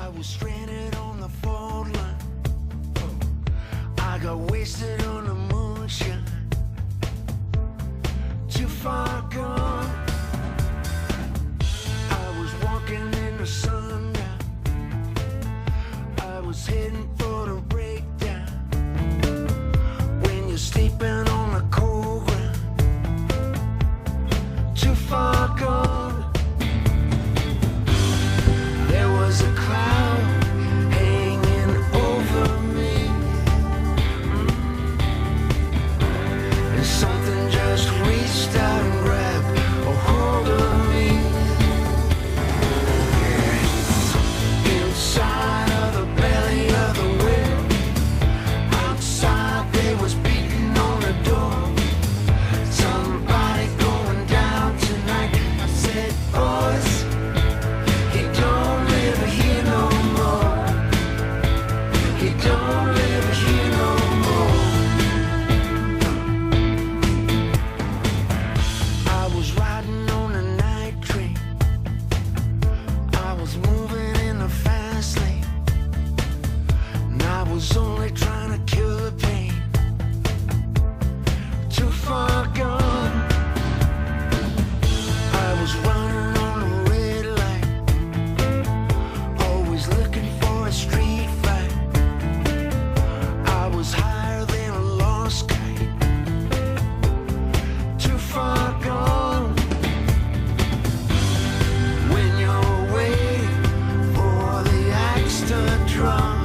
I was stranded on the fault line. I got wasted on the moonshine. Too far gone. I was walking in the sundown. I was heading for the breakdown. When you're sleeping on the cold ground. Too far gone. There was a cloud hanging over me. And something just reached out and grabbed a hold of me. Yeah. Inside of the belly of the whale. Outside they was beating on the door. Somebody going down tonight. I said, boys, he don't live here no more. He don't live here no more. I was riding on a night train. I was moving in the fast lane. And I was only trying to kill the pain. Too far gone. I was running on a red light. Always looking for a street fight. I was higher than a lost kite. Too far gone. When you're waiting for the axe to drop.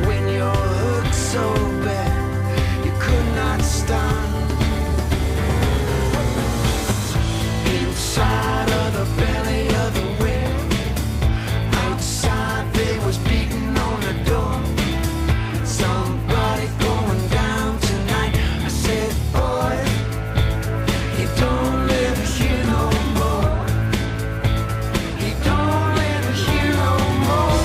When you're hooked so bad you could not stop. Inside of the belly of the whale. Outside they was beating on the door. Somebody going down tonight. I said, boy, he don't live here no more. He don't live here no more.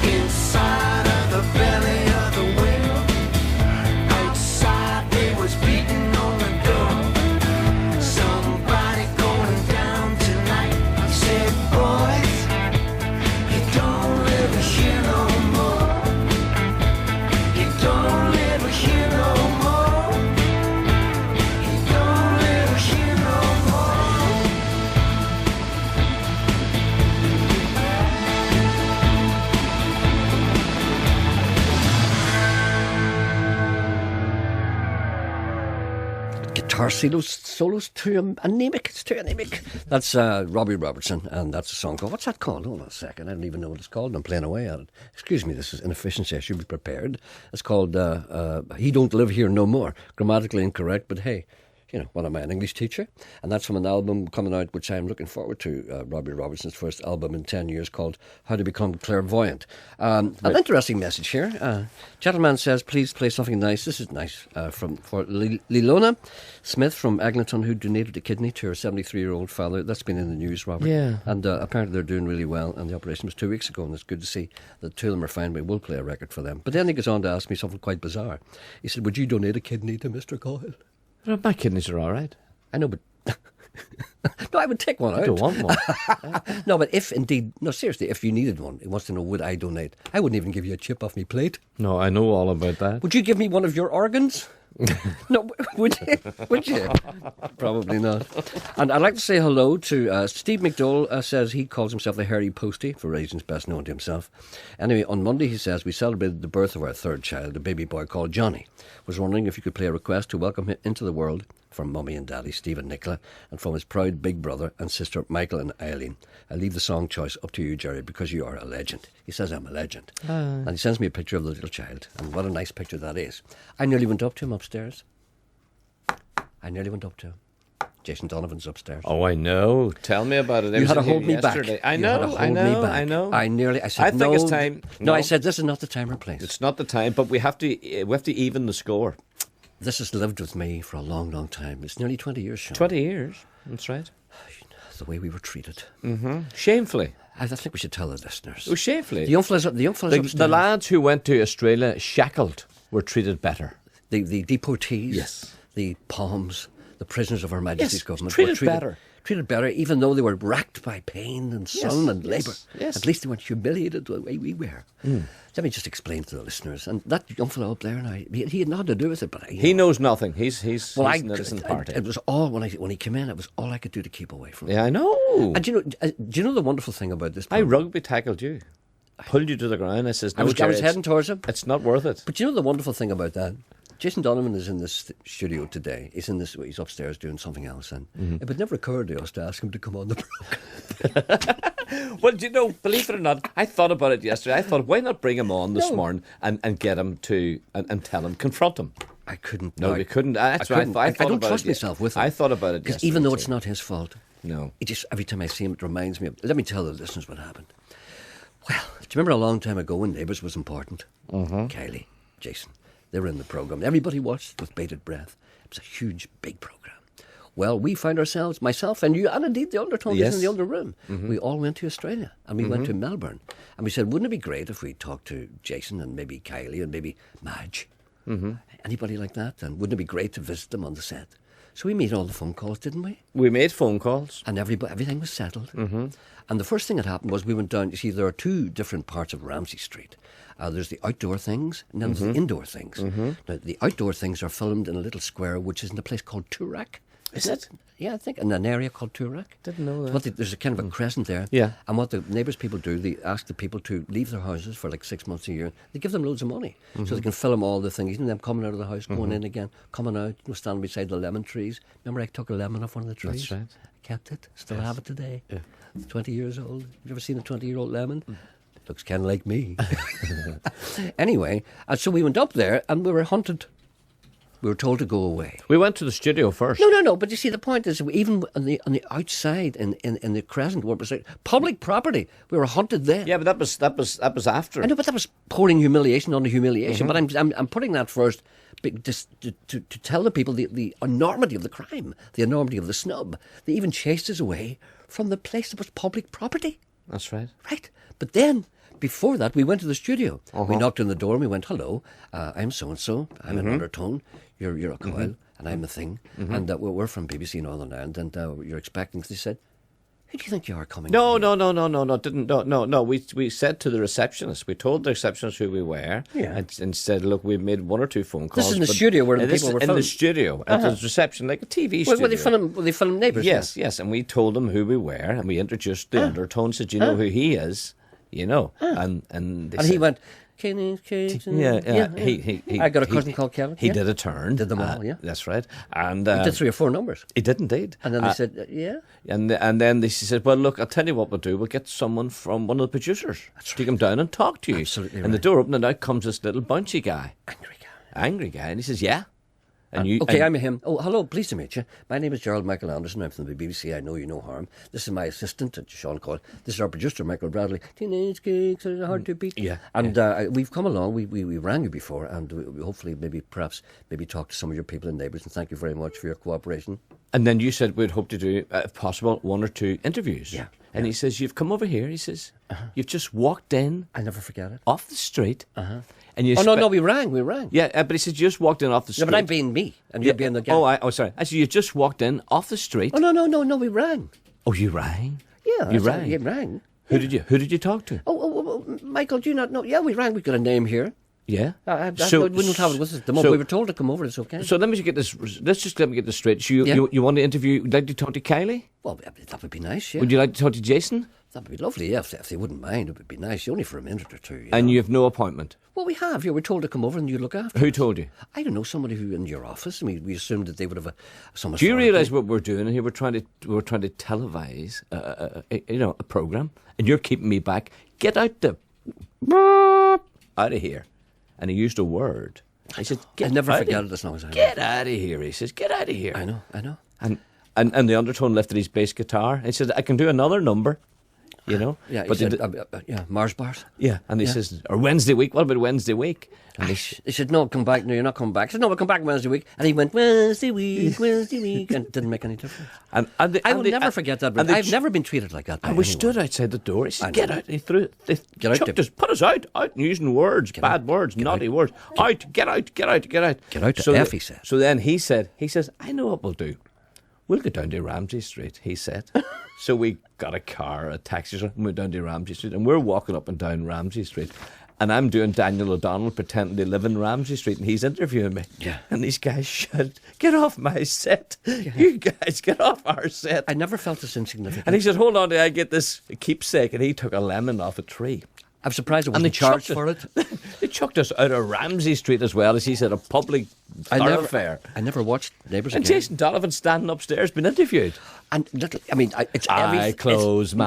Inside of the belly of the whale. Outside they was beating on the door. Somebody going down tonight. I said, boys, he don't live here no more. He don't live here no more. He don't live here no more. Guitar solos too anemic. It's too anemic. That's Robbie Robertson, and that's a song called, what's that called? Hold on a second. I don't even know what it's called. I'm playing away at it. Excuse me, this is inefficiency. I should be prepared. It's called He Don't Live Here No More. Grammatically incorrect, but hey, you know, what am I, an English teacher? And that's from an album coming out, which I'm looking forward to, Robbie Robertson's first album in 10 years called How to Become Clairvoyant. An interesting message here. Gentleman says, please play something nice. This is nice for Lilona Smith from Eglinton, who donated a kidney to her 73-year-old father. That's been in the news, Robert. Yeah. And apparently they're doing really well, and the operation was 2 weeks ago, and it's good to see that two of them are fine. We will play a record for them. But then he goes on to ask me something quite bizarre. He said, would you donate a kidney to Mr. Coyle? Well, my kidneys are all right. I know, but no, I would take one out. I don't want one. No, but if indeed, no, seriously, if you needed one, he wants to know, would I donate? I wouldn't even give you a chip off me plate. No, I know all about that. Would you give me one of your organs? No, would you? Would you? Probably not. And I'd like to say hello to Steve McDowell. Says he calls himself the hairy postie, for reasons best known to himself. Anyway, on Monday he says we celebrated the birth of our third child, a baby boy called Johnny. Was wondering if you could play a request to welcome him into the world from Mummy and Daddy, Steve and Nicola, and from his proud big brother and sister Michael and Eileen. I leave the song choice up to you, Gerry, because you are a legend. He says I'm a legend. And he sends me a picture of the little child, and what a nice picture that is. I nearly went up to him upstairs. I nearly went up to him. Jason Donovan's upstairs. Oh, I know. Tell me about it. I You was had to in here hold me back. yesterday. I You had to know, hold I me know, back. I know. I said, I think no. it's time. No, I said, this is not the time or place. It's not the time, but we have to even the score. This has lived with me for a long, long time. It's nearly 20 years, Sean. 20 years. That's right. The way we were treated. Shamefully. I think we should tell the listeners. Oh, shamefully. The young fellas upstairs. The lads who went to Australia shackled were treated better. The deportees. Yes. The Palms. The prisoners of Her Majesty's Yes, government. treated were better. Treated better, even though they were racked by pain and sun and labour. yes. At least they weren't humiliated the way we were. Let me just explain to the listeners. And that young fellow up there, he had nothing to do with it, but He knows nothing. He's an innocent party. It was all when he came in. It was all I could do to keep away from him. Yeah, I know. And do you know the wonderful thing about this? I program? rugby tackled you. Pulled you to the ground. I says, no, I was Gerry, heading towards him. it's not worth it. But you know the wonderful thing about that? Jason Donovan is in this studio today. He's upstairs doing something else, and it would never occur to us to ask him to come on the program. Well, do you know, believe it or not, I thought about it yesterday. I thought, why not bring him on this morning and get him to, and tell him, confront him. I couldn't. No, we couldn't. That's what I thought. I thought don't about trust it. myself with him. I thought about it because yesterday even though too. it's not his fault, No. it just every time I see him, it reminds me of. Let me tell the listeners what happened. Well, do you remember a long time ago when Neighbours was important? Kylie, Jason, they were in the program. Everybody watched with bated breath. It was a huge, big program. Well, we found ourselves, myself and you, and indeed the Undertones Yes. in the other room. We all went to Australia and we went to Melbourne. And we said, wouldn't it be great if we talked to Jason and maybe Kylie and maybe Madge? Anybody like that? And wouldn't it be great to visit them on the set? So we made all the phone calls, didn't we? We made phone calls. And everything was settled. And the first thing that happened was we went down. You see, there are two different parts of Ramsay Street. There's the outdoor things, and then there's the indoor things. Now, the outdoor things are filmed in a little square, which is in a place called Toorak. Is it? Yeah, I think in an area called Toorak. Didn't know that. There's a kind of a crescent there. Yeah. And what the Neighbours people do, they ask the people to leave their houses for like 6 months a year. They give them loads of money so they can film all the things. Them coming out of the house, going in again, coming out, standing beside the lemon trees. Remember, I took a lemon off one of the trees. That's right. I kept it. Still have it today. Yeah. 20 years old. You ever seen a 20-year-old lemon? Looks kind of like me. Anyway, and so we went up there and we were hunted. We were told to go away. We went to the studio first. No. But you see, the point is, even on the outside, in the crescent, where it was like public property, we were hunted there. Yeah, but that was after. I know, but that was pouring humiliation on the humiliation. But I'm putting that first, just to tell the people the enormity of the crime, the enormity of the snub. They even chased us away from the place that was public property. That's right. Right, but then. Before that, we went to the studio. We knocked on the door and we went, hello, I'm so-and-so, I'm an Undertone, you're a Coyle, and I'm a Thing, and we're from BBC Northern Ireland, and you're expecting, they said, who do you think you are coming? No. We said to the receptionist, we told the receptionist who we were, and said, look, we've made one or two phone calls. This is in the studio where the this people is were in filmed. the studio, at the reception, like a TV studio. Well, they film Neighbours. Yes, and we told them who we were, and we introduced the Undertone, said, you know who he is? You know, and they And said, he went, Kenny's Cage. Yeah. He I got a cousin called Kevin. He did a turn. Did them all, yeah. That's right. And He did 3 or 4 numbers. he did indeed. And then they said, yeah. And then she said, well, look, I'll tell you what we'll do. We'll get someone from one of the producers to come down and talk to you. Absolutely And the door opened and out comes this little bunchy guy. Angry guy. And he says, yeah. And you, Okay, and- I'm him. Oh, hello, pleased to meet you. My name is Gerald Michael Anderson. I'm from the BBC. I know you no harm. This is my assistant, Sean Coyle. This is our producer, Michael Bradley. Teenage Cakes are hard to beat. Yeah, And we've come along. We rang you before, and we hopefully perhaps talk to some of your people and neighbours. And thank you very much for your cooperation. And then you said we'd hope to do, if possible, 1 or 2 interviews. Yeah. And he says, you've come over here. He says, you've just walked in I'll never forget it. off the street. And you Oh, no, we rang. Yeah, but he said, you just walked in off the street. No, but I'm being me, and you're being the guy. Sorry. I said, you just walked in off the street. Oh, no, we rang. Oh, you rang? Yeah. You that's rang? how you rang. Who did you talk to? Oh, Michael, do you not know? Yeah, we rang. We got a name here. Yeah. We don't have it with us at the moment. We were told to come over. It's okay. So let me get this. Let's just let me get this straight. So Yeah. you want to interview? Would you like to talk to Kylie? Well, that would be nice, yeah. Would you like to talk to Jason? That would be lovely, yeah. If they wouldn't mind, it would be nice. Only for a minute or two. And you have no appointment. Well, we have. Yeah, we're told to come over and you look after Who us. told you? I don't know, somebody who in your office. I mean, we assumed that they would have some Do you authority. realise what we're doing here? We're trying to televise, a program, and you're keeping me back. Get out of here. And he used a word. He said, I'll never forget it as long as I live. Get out of here, he says. Get out of here. I know. And the undertone lifted his bass guitar. He said, I can do another number, you know. Yeah, he but said, Mars bars. yeah, and he says, or Wednesday week. What about Wednesday week? And He said, no, come back. No, you're not coming back. I said, no, we'll come back Wednesday week. And he went, Wednesday week, and it didn't make any difference. I will never forget that. I've never been treated like that by And we anyone. stood outside the door. He said, get out. He threw it. Get out, Chucked us, put us out, using words, bad words, naughty words. Get out. Get out to F, he said. So then he says, I know what we'll do. We'll go down to Ramsey Street, he said. So we got a car, a taxi, and went down to Ramsey Street. And we're walking up and down Ramsey Street. And I'm doing Daniel O'Donnell pretending to live in Ramsey Street, and he's interviewing me. Yeah. And these guys shout, get off my set. Yeah. You guys, get off our set. I never felt this insignificant. And he said, hold on till I get this keepsake. And he took a lemon off a tree. I'm surprised it And wasn't charged for it. They chucked us out of Ramsey Street as well, as he said, a public thoroughfare. I never watched Neighbours And again. Jason Donovan standing upstairs being interviewed. And little, I mean, it's I close my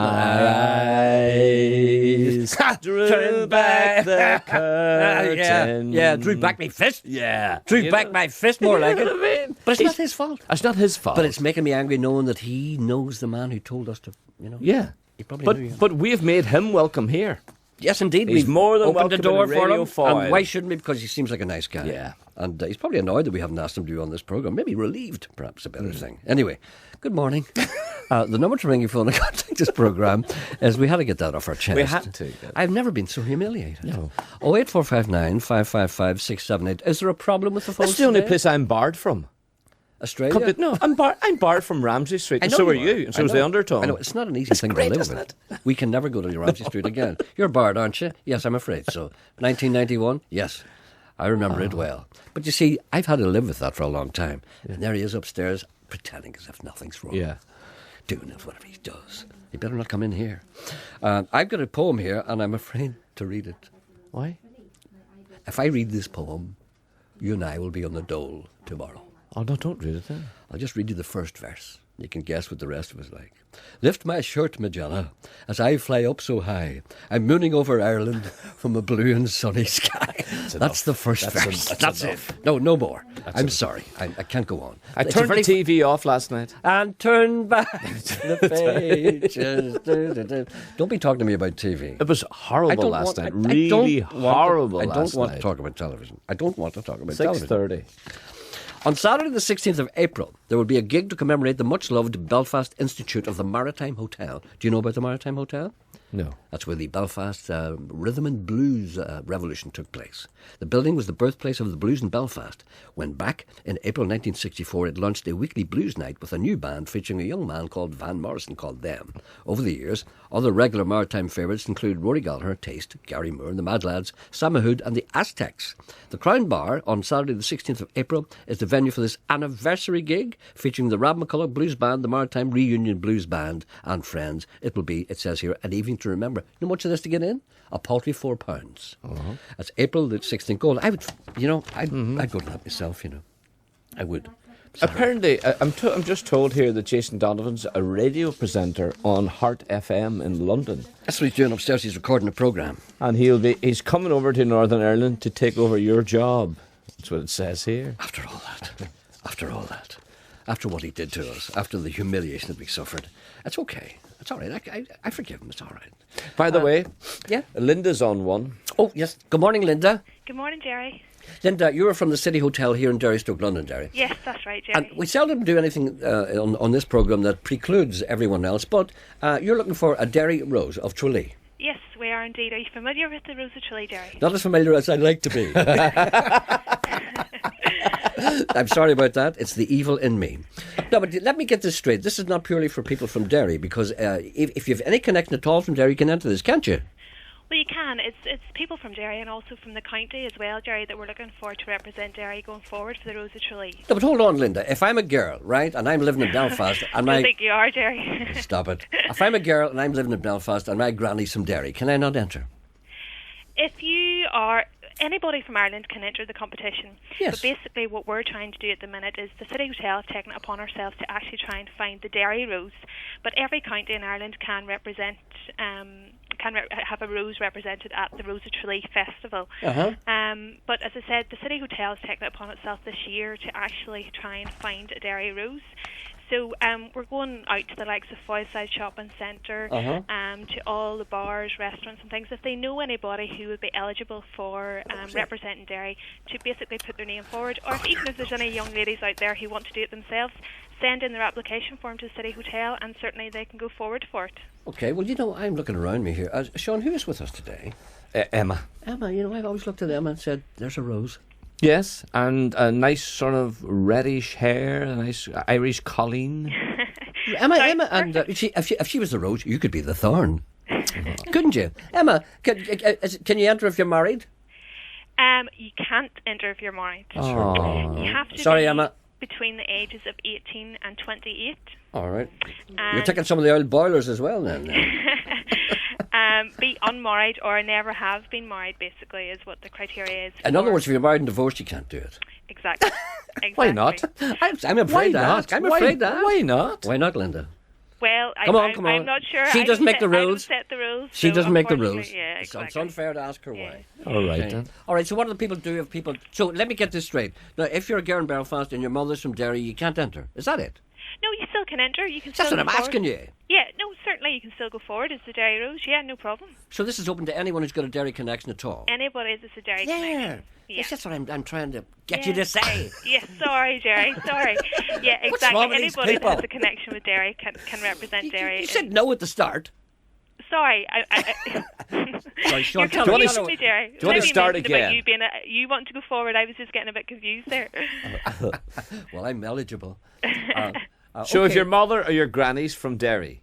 eyes, drew back the curtain. Yeah, drew back my fist. Yeah. Drew back my fist, more like You it. know what I mean? But it's not his fault. It's not his fault. But it's making me angry knowing that he knows the man who told us to, yeah. He probably knew you. But we've made him welcome here. Yes, indeed. He's We've more than opened the welcome door in for Radio him. Foil. And why shouldn't we? Because he seems like a nice guy. Yeah. And he's probably annoyed that we haven't asked him to be on this programme. Maybe relieved, perhaps a better thing. Anyway, good morning. The number to ring your phone and contact this programme is, we had to get that off our chest. We had to. Yeah. I've never been so humiliated. No. 08459 555 678. Is there a problem with the phone? That's the only place I'm barred from. Australia? No, I'm barred from Ramsey Street, I and know so are you you, and so I is know. the Undertone. I know, it's not an easy thing great, to live isn't with. We can never go to Ramsey Street again. You're barred, aren't you? Yes, I'm afraid so. 1991? Yes. I remember it well. But you see, I've had to live with that for a long time. Yeah. And there he is upstairs, pretending as if nothing's wrong. Yeah. Doing it, whatever he does. He better not come in here. I've got a poem here, and I'm afraid to read it. Why? If I read this poem, you and I will be on the dole tomorrow. Oh, no, don't read it then. I'll just read you the first verse. You can guess what the rest of it's like. Lift my shirt, Magella, as I fly up so high. I'm mooning over Ireland from a blue and sunny sky. That's the first verse. That's it. No more. I'm sorry. I can't go on. I It's turned a the very TV off last night. and turn back the pages. Don't be talking to me about TV. It was horrible last night. Really horrible I last don't want night. to talk about television. I don't want to talk about television. 6:30. On Saturday the 16th of April, there will be a gig to commemorate the much-loved Belfast Institute of the Maritime Hotel. Do you know about the Maritime Hotel? No. That's where the Belfast rhythm and blues revolution took place. The building was the birthplace of the blues in Belfast. When back in April 1964, it launched a weekly blues night with a new band featuring a young man called Van Morrison called Them. Over the years, other regular maritime favourites include Rory Gallagher, Taste, Gary Moore, the Mad Lads, Sam Mahood and the Aztecs. The Crown Bar on Saturday the 16th of April is the venue for this anniversary gig featuring the Rab McCulloch Blues Band, the Maritime Reunion Blues Band and friends. It will be, it says here, an evening to remember. You know how much of this to get in? A paltry £4. That's April the 16th. Go on. I would, I'd go to that myself, I would. Sorry. Apparently, I'm just told here that Jason Donovan's a radio presenter on Heart FM in London. That's what he's doing upstairs. He's recording a programme. And he's coming over to Northern Ireland to take over your job. That's what it says here. After all that, after what he did to us, after the humiliation that we suffered, it's okay. It's all right. I forgive him. It's all right. By the way, yeah, Linda's on one. Oh, yes. Good morning, Linda. Good morning, Gerry. Linda, you are from the City Hotel here in Derry, Stoke, London, Derry. Yes, that's right, Gerry. And we seldom do anything on this programme that precludes everyone else, but you're looking for a Derry Rose of Tralee. Yes, we are indeed. Are you familiar with the Rose of Tralee, Gerry? Not as familiar as I'd like to be. I'm sorry about that. It's the evil in me. No, but let me get this straight. This is not purely for people from Derry, because if you have any connection at all from Derry, you can enter this, can't you? Well, you can. It's people from Derry and also from the county as well, Gerry, that we're looking for to represent Derry going forward for the Rose of Tralee. No, but hold on, Linda. If I'm a girl, right, and I'm living in Belfast, and I think you are, Gerry. Stop it. If I'm a girl and I'm living in Belfast and my granny's from Derry, can I not enter? If you are anybody from Ireland can enter the competition. Yes. But basically what we're trying to do at the minute is the City Hotel have taken it upon ourselves to actually try and find the Derry Rose. But every county in Ireland can represent, have a rose represented at the Rose of Tralee Festival. But as I said, the City Hotel has taken it upon itself this year to actually try and find a Derry Rose. So we're going out to the likes of Foyside Shopping Centre, to all the bars, restaurants and things. If they know anybody who would be eligible for representing Derry, to basically put their name forward. Or even if there's any young ladies out there who want to do it themselves, send in their application form to the City Hotel and certainly they can go forward for it. Okay, well, I'm looking around me here. Sean, who is with us today? Emma. Emma, I've always looked at Emma and said, there's a rose. Yes, and a nice sort of reddish hair, a nice Irish colleen. Emma, and if she was the rose, you could be the thorn. Couldn't you? Emma, can you enter if you're married? You can't enter if you're married. Oh. You have to Sorry, be Emma. between the ages of 18 and 28. All right. You're taking some of the old boilers as well, then. Be unmarried or never have been married, basically, is what the criteria is. In other words, if you're married and divorced, you can't do it. Exactly. Why not? I'm afraid to ask. I'm afraid to ask. Why not? Why not, Linda? Well, Come on. I'm not sure. She doesn't make the I don't rules. set the rules. She so doesn't make the rules. unfortunately, Yeah, exactly. It's unfair to ask her why. All right, Okay. then. All right, so what do the people do if people... So let me get this straight. Now, if you're a girl in Belfast and your mother's from Derry, you can't enter. Is that it? No, you still can enter. You can. That's still what I'm go forward. asking you. Yeah, no, certainly you can still go forward as the Derry Rose. Yeah, no problem. So this is open to anyone who's got a Derry connection at all? Anybody that's a Derry connection. Yeah. Yes, that's what I'm trying to get you to say. Yes, sorry, Jerry. Sorry. Yeah, What's exactly. wrong with these Anybody that has people? a connection with Derry can represent Derry. You said no at the start. Sorry, Sorry, Sean, you're tell me- confusing me, Jerry. do you want to start again? You want to go forward. I was just getting a bit confused there. Well, I'm eligible. So if okay. your mother or your granny's from Derry,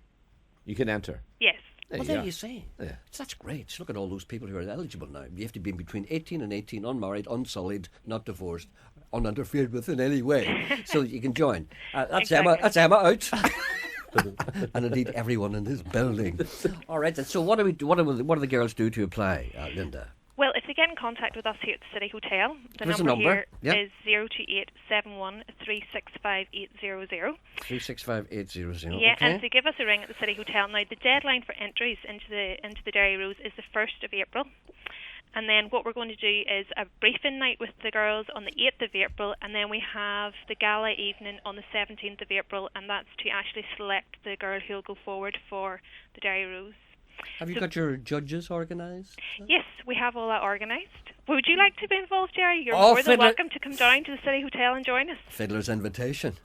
you can enter. Yes. Well, you there go. you see. Yeah. That's great. Look at all those people who are eligible now. You have to be between 18 and 18, unmarried, unsullied, not divorced, uninterfered with in any way, so that you can join. That's Exactly. Emma. That's Emma out. And indeed everyone in this building. All right. Then, so what do the girls do to apply, Linda? Well, if they get in contact with us here at the City Hotel, the What's the number number? here Yeah. is 02871 365 800. 365-800. Yeah, Okay. and to give us a ring at the City Hotel. Now, the deadline for entries into the Derry Rose is the 1st of April. And then what we're going to do is a briefing night with the girls on the 8th of April, and then we have the gala evening on the 17th of April, and that's to actually select the girl who will go forward for the Derry Rose. Have you got your judges organised? Yes, we have all that organised. Would you like to be involved, Jerry? You're Oh, more than fiddler- welcome to come down to the City Hotel and join us. Fiddler's invitation.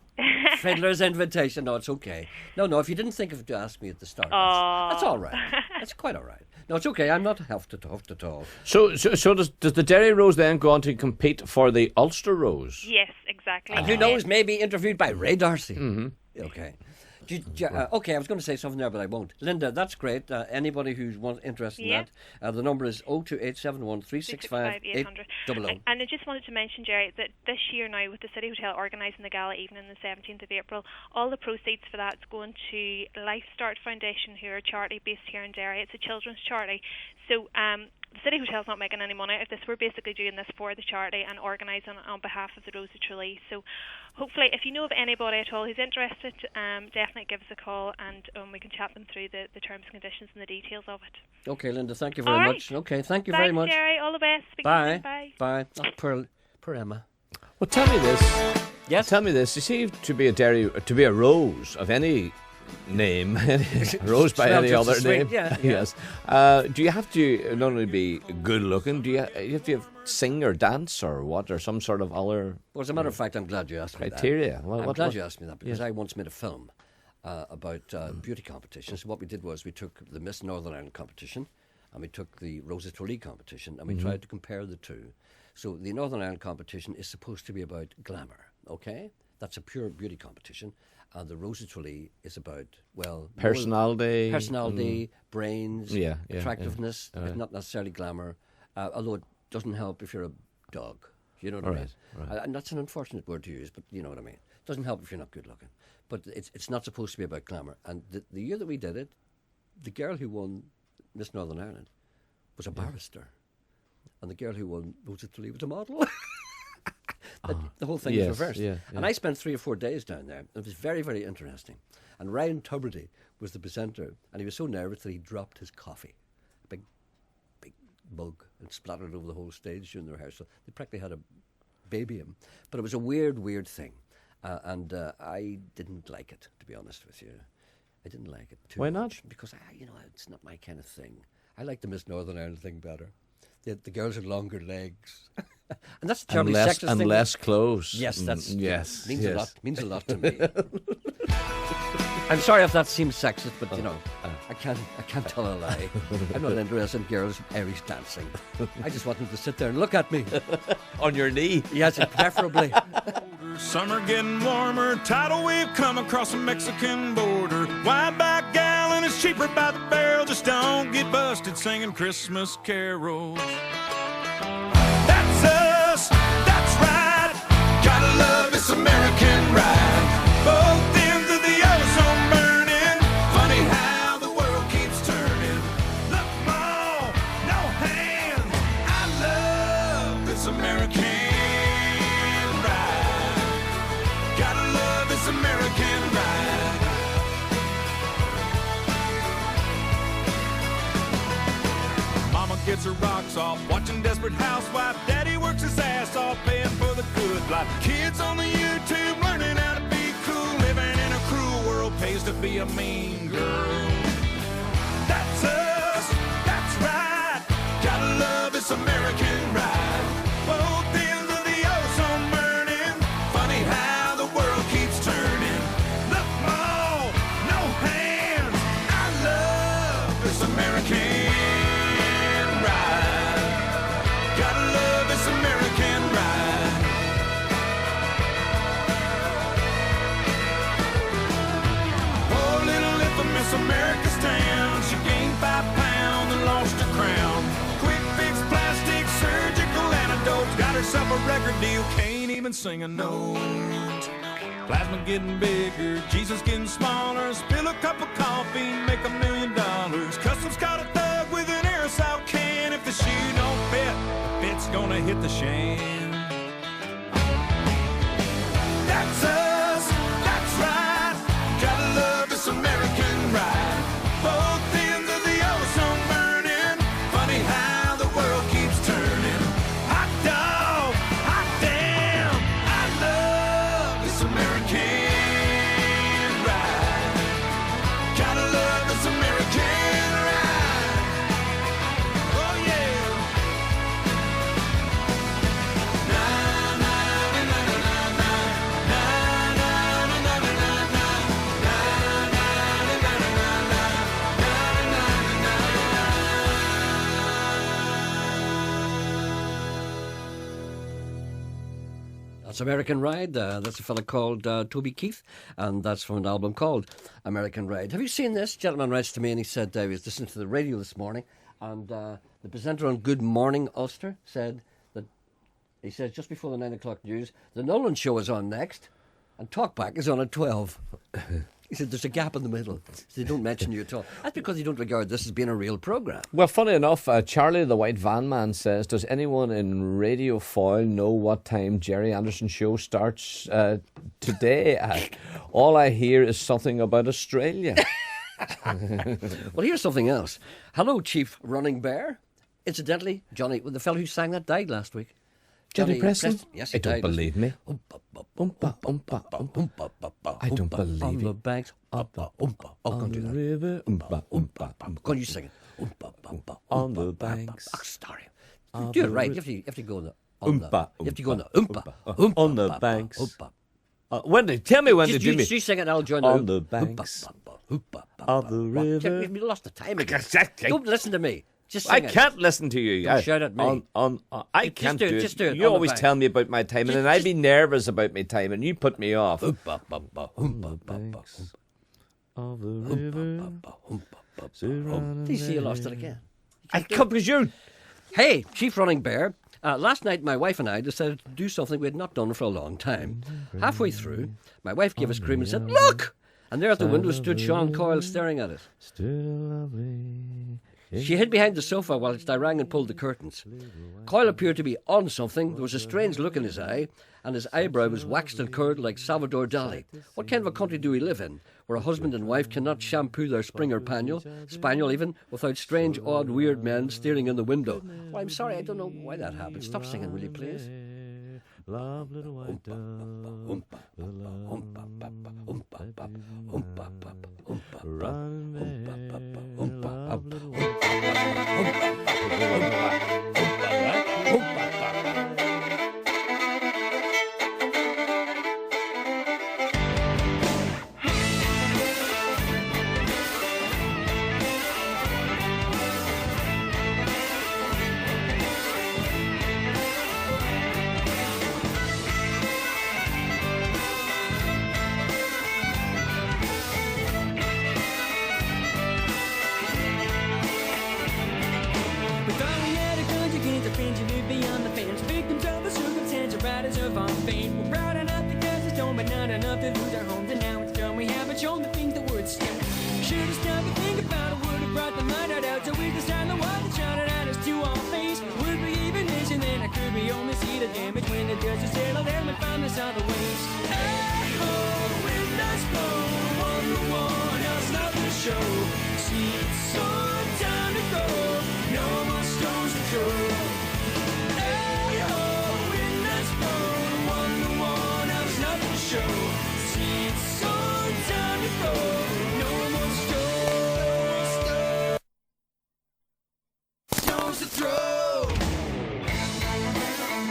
Fiddler's invitation. No, it's okay. No, if you didn't think of it to ask me at the start, that's all right. That's quite all right. No, it's okay. I'm not huffed at all. So does the Derry Rose then go on to compete for the Ulster Rose? Yes, exactly. And who knows, maybe interviewed by Ray Darcy. Mm-hmm. Okay. Okay, I was going to say something there, but I won't. Linda, that's great. Anybody who's interested in that, the number is 02871 365 800. And I just wanted to mention, Jerry, that this year now, with the City Hotel organising the gala evening on the 17th of April, all the proceeds for that is going to Life Start Foundation, who are a charity based here in Derry. It's a children's charity. So the City Hotel's not making any money out of this. We're basically doing this for the charity and organising on behalf of the Rose of Tralee. So hopefully, if you know of anybody at all who's interested, definitely give us a call and we can chat them through the terms and conditions and the details of it. Okay, Linda, thank you very All right. much. Okay, thank you Thanks, very much. Jerry. All the best. Speak to you Bye. soon. Bye. Bye. Oh, poor Emma. Well, tell me this. Yes? Tell me this. You see, to be a rose of any name, rose by Smells any just other as sweet, name. yeah. Yes. Do you have to not only be good looking? Do you have to sing or dance or what, or some sort of other Well, as a matter of fact, I'm glad you asked me that. criteria? I'm glad you asked me that because I once made a film about beauty competitions. So what we did was we took the Miss Northern Ireland competition and we took the Rose of Tralee competition and we tried to compare the two. So the Northern Ireland competition is supposed to be about glamour, okay? That's a pure beauty competition. And the Rose of Tralee is about, well... personality, brains, Yeah, attractiveness, not necessarily glamour, although it doesn't help if you're a dog. You know what I mean? Right. And that's an unfortunate word to use, but you know what I mean. It doesn't help if you're not good looking. But it's not supposed to be about glamour. And the year that we did it, the girl who won Miss Northern Ireland was a barrister. and the girl who won supposedly was a model. The whole thing was reversed. yeah. And I spent 3 or 4 days down there. It was very, very interesting. And Ryan Tuberty was the presenter, and he was so nervous that he dropped his coffee. A big mug, and splattered over the whole stage during the rehearsal. They practically had a baby him. But it was a weird thing. And I didn't like it, to be honest with you. I didn't like it too Why not? much. Because, it's not my kind of thing. I like the Miss Northern Ireland thing better. The girls had longer legs. And that's the terribly sexist and thing. less clothes. Yes, that's yes. means yes. a lot. Means a lot to me. I'm sorry if that seems sexist, but I can't tell a lie. I'm not interested in girls Irish dancing. I just want them to sit there and look at me. On your knee. Yes, preferably. Summer getting warmer, tidal wave come across the Mexican border. Wide back gallon is cheaper by the barrel. Just don't get busted singing Christmas carols. That's us, that's right. Gotta love this American ride. Both ends of the ozone burning. Funny how the world keeps turning. Look, Mom, no hands. I love this American ride. Gotta love this American ride. Mama gets her rocks off, watching Desperate Housewife. Daddy works his ass off, paying for the good life. Kids on the YouTube learning how to be cool. Living in a cruel world pays to be a mean girl. That's us, that's right. Gotta love this American ride. Both ends of the ozone burning. Funny how the world keeps turning. Look, Mom, no hands. I love this American ride. Gotta love this American ride. Poor little infamous America's town. She gained 5 pounds and lost her crown. Quick fix, plastic, surgical antidotes. Got herself a record deal, can't even sing a note. Plasma getting bigger, Jesus getting smaller. Spill a cup of coffee, make $1 million. Customs caught a thug with an aerosol can. If the shoe don't fit, the fit's gonna hit the shan. That's us, that's right. Gotta love this American ride. Both ends of the ozone burning. Funny how the world keeps turning. Hot dog, hot damn. I love this American ride. Gotta love this American ride. Oh yeah. Na na na na na na na na na na na na na That's American Ride. That's a fella called Toby Keith, and that's from an album called American Ride. Have you seen this? Gentleman writes to me, and he said he was listening to the radio this morning, and the presenter on Good Morning Ulster said that, he says, just before the 9 o'clock news, the Nolan Show is on next, and Talkback is on at 12. He said there's a gap in the middle. They don't mention you at all. That's because you don't regard this as being a real programme. Well, funny enough, Charlie the White Van Man says, does anyone in Radio Foyle know what time Gerry Anderson's show starts today at? All I hear is something about Australia. Well, here's something else. Hello, Chief Running Bear. Incidentally, Johnny, the fellow who sang that died last week. Johnny Preston? Yes, he I don't died. believe me. I don't believe On the it. banks. Oh, go and do that. River, Go and you sing it. on the banks. Oh, sorry. Do it right. You have to go on the... You have to go on the... On the banks. Tell me when to do me. You sing it and I'll join On the banks of the river. You lost the time again. Don't listen to me. Just sing I it. can't listen to you. Don't shout at me. I Just can't do it, do it. just do it, You on the always bank. tell me about my timing, and I'd be nervous about my timing. You put me off. Of the river. Do you see you lost it again? I come because you're. Hey, Chief Running Bear. Last night, my wife and I decided to do something we had not done for a long time. Halfway through, my wife gave a scream and said, "Look!" And there at the window stood Sean Coyle staring at us. Still lovely. She hid behind the sofa whilst I rang and pulled the curtains. Coyle appeared to be on something. There was a strange look in his eye, and his eyebrow was waxed and curled like Salvador Dali. What kind of a country do we live in, where a husband and wife cannot shampoo their Springer Spaniel even, without strange, odd, weird men staring in the window? Well, I'm sorry, I don't know why that happened. Stop singing, will you please? Love, little white dove, run, love, little white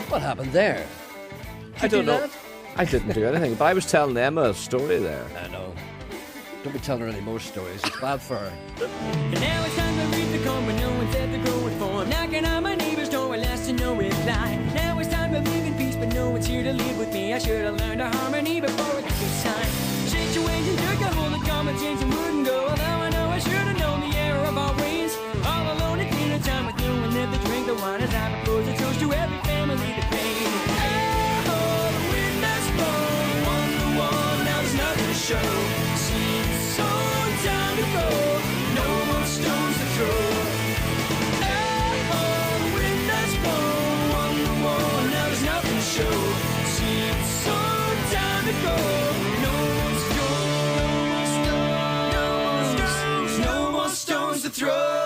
What happened there? I don't know. I didn't do anything, but I was telling Emma a story there. I know. Don't be telling her any more stories. It's bad for her. And now it's time to reap the corn, but no one's at the growing for. I'm knocking on my neighbor's door, alas to no reply. Now it's time to live in peace, but no one's here to live with me. I should have learned a harmony before it gets time. Situation took a hold of common sense and wouldn't go. Although I know I should have known the error of our ways. All alone at dinner time with no one left to drink the wine as I propose a toast to every family that paid. Oh, the wind that's blown, one to one, now there's nothing to show. Time to go, no more stones to throw. Oh, the wind that's blown, one to one, now there's nothing to show. See, it's so time to go, no more stones, no more stones to throw.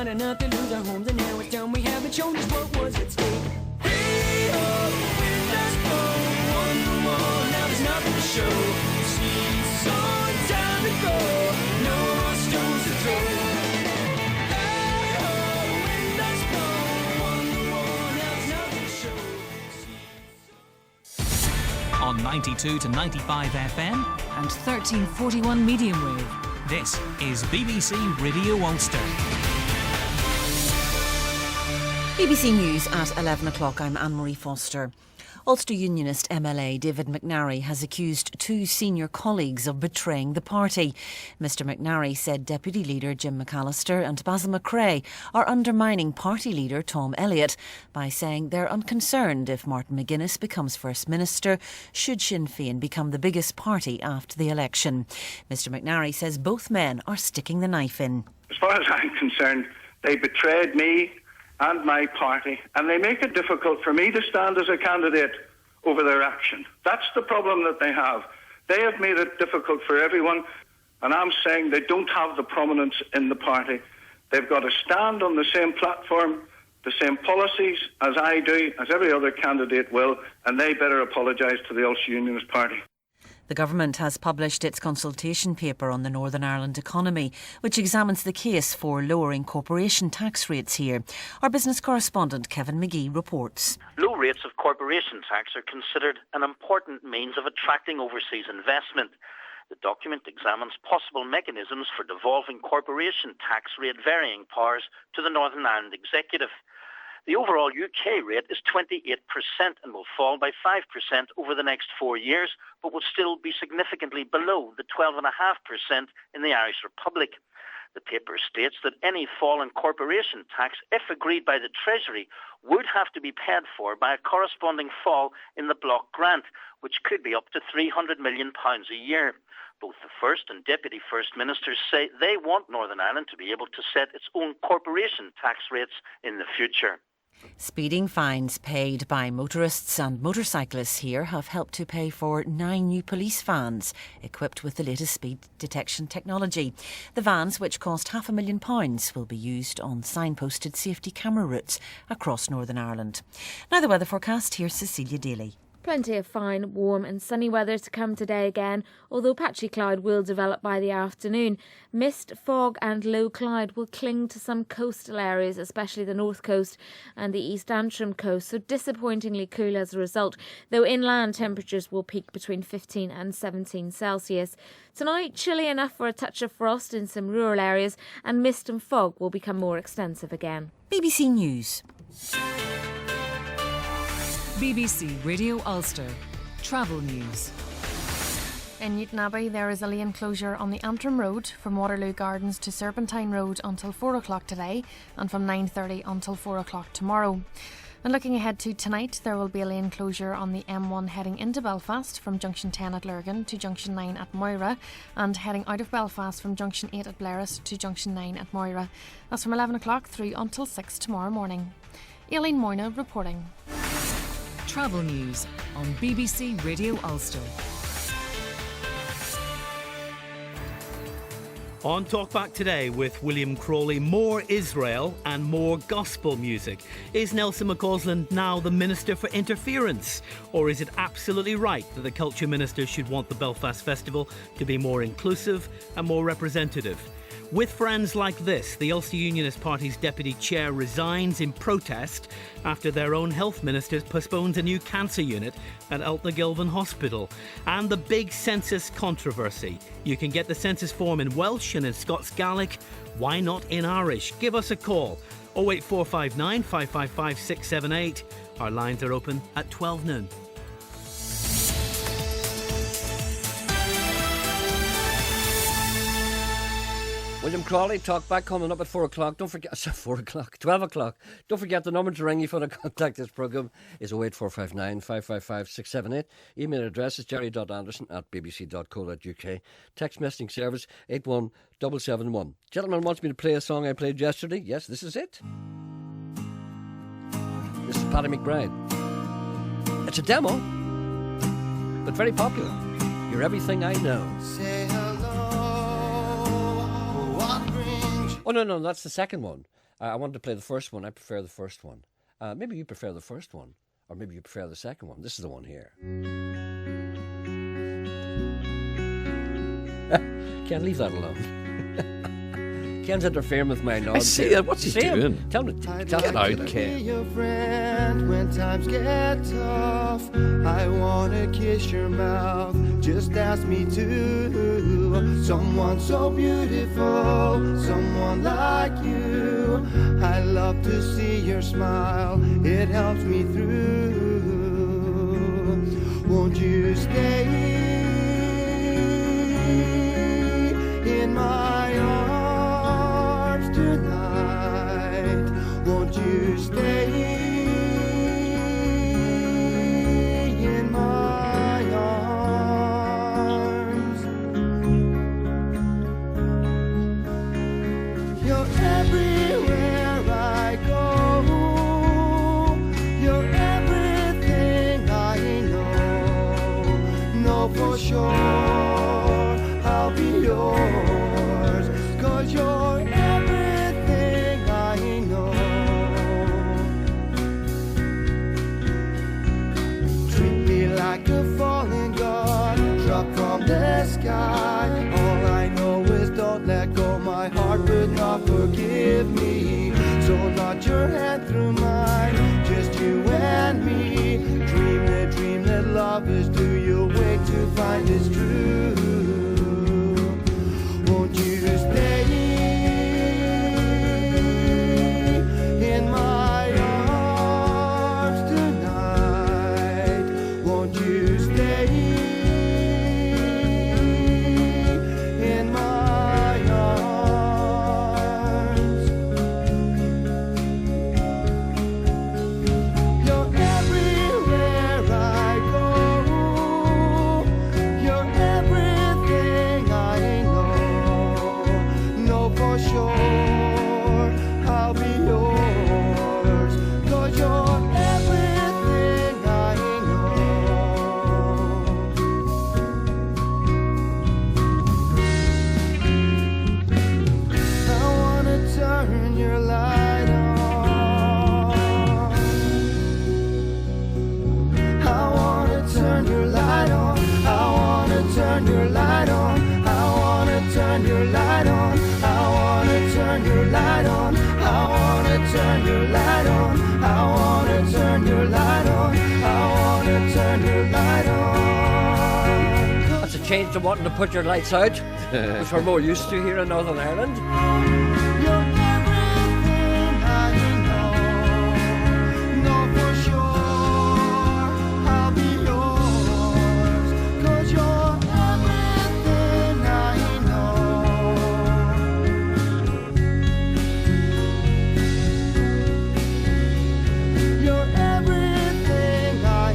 Enough to lose our homes, and now it's done. We haven't shown us what was at stake. Hey, oh, the wind has blown, one to one, now there's nothing to show. See, so time to go, no more stones to throw. Hey, oh, the wind has blown, one to one, now there's nothing to show. On 92 to 95 FM and 1341 medium wave. This is BBC Radio Ulster. BBC News at 11 o'clock. I'm Anne-Marie Foster. Ulster Unionist MLA David McNary has accused two senior colleagues of betraying the party. Mr McNary said Deputy Leader Jim McAllister and Basil McRae are undermining Party Leader Tom Elliott by saying they're unconcerned if Martin McGuinness becomes First Minister should Sinn Féin become the biggest party after the election. Mr McNary says both men are sticking the knife in. As far as I'm concerned, they betrayed me and my party, and they make it difficult for me to stand as a candidate over their action. That's the problem that they have. They have made it difficult for everyone, and I'm saying they don't have the prominence in the party. They've got to stand on the same platform, the same policies as I do, as every other candidate will, and they better apologise to the Ulster Unionist Party. The government has published its consultation paper on the Northern Ireland economy, which examines the case for lowering corporation tax rates here. Our business correspondent Kevin McGee reports. Low rates of corporation tax are considered an important means of attracting overseas investment. The document examines possible mechanisms for devolving corporation tax rate varying powers to the Northern Ireland Executive. The overall UK rate is 28% and will fall by 5% over the next 4 years, but will still be significantly below the 12.5% in the Irish Republic. The paper states that any fall in corporation tax, if agreed by the Treasury, would have to be paid for by a corresponding fall in the block grant, which could be up to £300 million a year. Both the First and Deputy First Ministers say they want Northern Ireland to be able to set its own corporation tax rates in the future. Speeding fines paid by motorists and motorcyclists here have helped to pay for 9 new police vans equipped with the latest speed detection technology. The vans, which cost £500,000, will be used on signposted safety camera routes across Northern Ireland. Now the weather forecast, here's Cecilia Daly. Plenty of fine, warm and sunny weather to come today again, although patchy cloud will develop by the afternoon. Mist, fog and low cloud will cling to some coastal areas, especially the north coast and the East Antrim coast, so disappointingly cool as a result, though inland temperatures will peak between 15 and 17 Celsius. Tonight, chilly enough for a touch of frost in some rural areas, and mist and fog will become more extensive again. BBC News. BBC Radio Ulster. Travel news. In Newtonabbey, there is a lane closure on the Antrim Road from Waterloo Gardens to Serpentine Road until 4 o'clock today and from 9:30 until 4 o'clock tomorrow. And looking ahead to tonight, there will be a lane closure on the M1 heading into Belfast from Junction 10 at Lurgan to Junction 9 at Moira, and heading out of Belfast from Junction 8 at Blaris to Junction 9 at Moira. That's from 11 o'clock through until 6 tomorrow morning. Aileen Moyna reporting. Travel news on BBC Radio Ulster. On Talkback today with William Crawley, more Israel and more gospel music. Is Nelson McCausland now the Minister for Interference? Or is it absolutely right that the Culture Minister should want the Belfast Festival to be more inclusive and more representative? With friends like this, the Ulster Unionist Party's deputy chair resigns in protest after their own health minister postpones a new cancer unit at Altnagilvan Hospital. And the big census controversy. You can get the census form in Welsh and in Scots Gaelic. Why not in Irish? Give us a call. 08459 555 678. Our lines are open at 12 noon. William Crawley, talk back coming up at 4 o'clock. Don't forget, 4 o'clock, 12 o'clock. Don't forget the number to ring you for to contact this programme is 08459 555 678. Email address is gerry.anderson@bbc.co.uk. Text messaging service 81771. Gentleman wants me to play a song I played yesterday. Yes, this is it. This is Paddy McBride. It's a demo, but very popular. You're Everything I Know. Say hello. What brings you? Oh, no, that's the second one. I wanted to play the first one. I prefer the first one. Maybe you prefer the first one, or maybe you prefer the second one. This is the one here. Can't leave that alone. Ken's interfering with my nod. I see that. What's he doing? Tell me. Loud, Ken. Be your friend when times get tough. I wanna kiss your mouth. Just ask me to. Someone so beautiful, someone like you. I love to see your smile. It helps me through. Won't you stay in my arms tonight? Won't you stay in my arms? You're everywhere I go. You're everything I know. Know for sure I'll be yours. sky. All I know is don't let go, my heart would not forgive me. So nod your head through mine, just you and me. Dream that love is, do you wake to find it's true? Won't you stay in my arms tonight? Won't you stay in my arms? You're everywhere I go. You're everything I know for sure I'll be yours, 'cause you're everything I know. I wanna turn your light on. I wanna turn your light on. I wanna turn your light on. I wanna turn your light on. I wanna turn your light on. I wanna turn your light on. I wanna turn your light on. I wanna turn your light on. That's a change to wanting to put your lights out, which we're more used to here in Northern Ireland. You're everything I know for sure I'll be yours, 'cause you're everything I know. You're everything I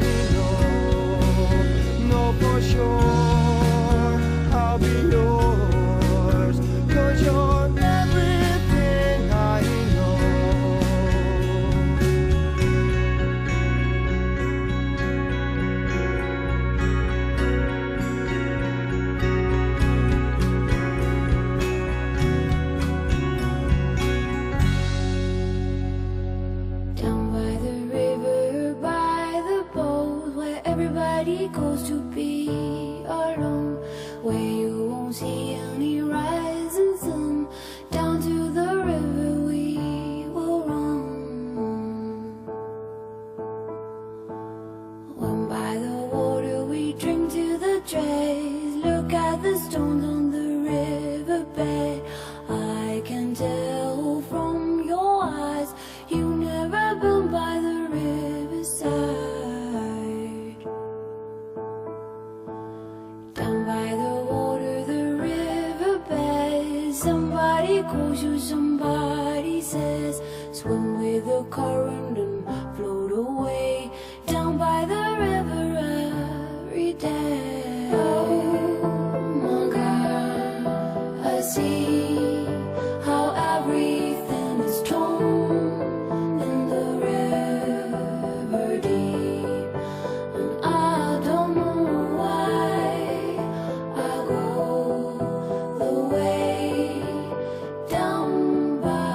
know for sure I'll be yours, 'cause you're everything I know. Down by the river, by the boat, where everybody goes to be alone, where you won't see any rising sun. Down to the river we will run. When by the water we drink to the dregs, look at the stones on the riverbed. I can tell from your eyes you've never been by the riverside. Down by the water, the riverbed, somebody calls you, somebody says, swim with the current and float away. Down by the river every day. Oh my God, I see how everything is torn in the river deep, and I don't know why I go the way down by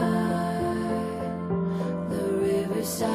the riverside.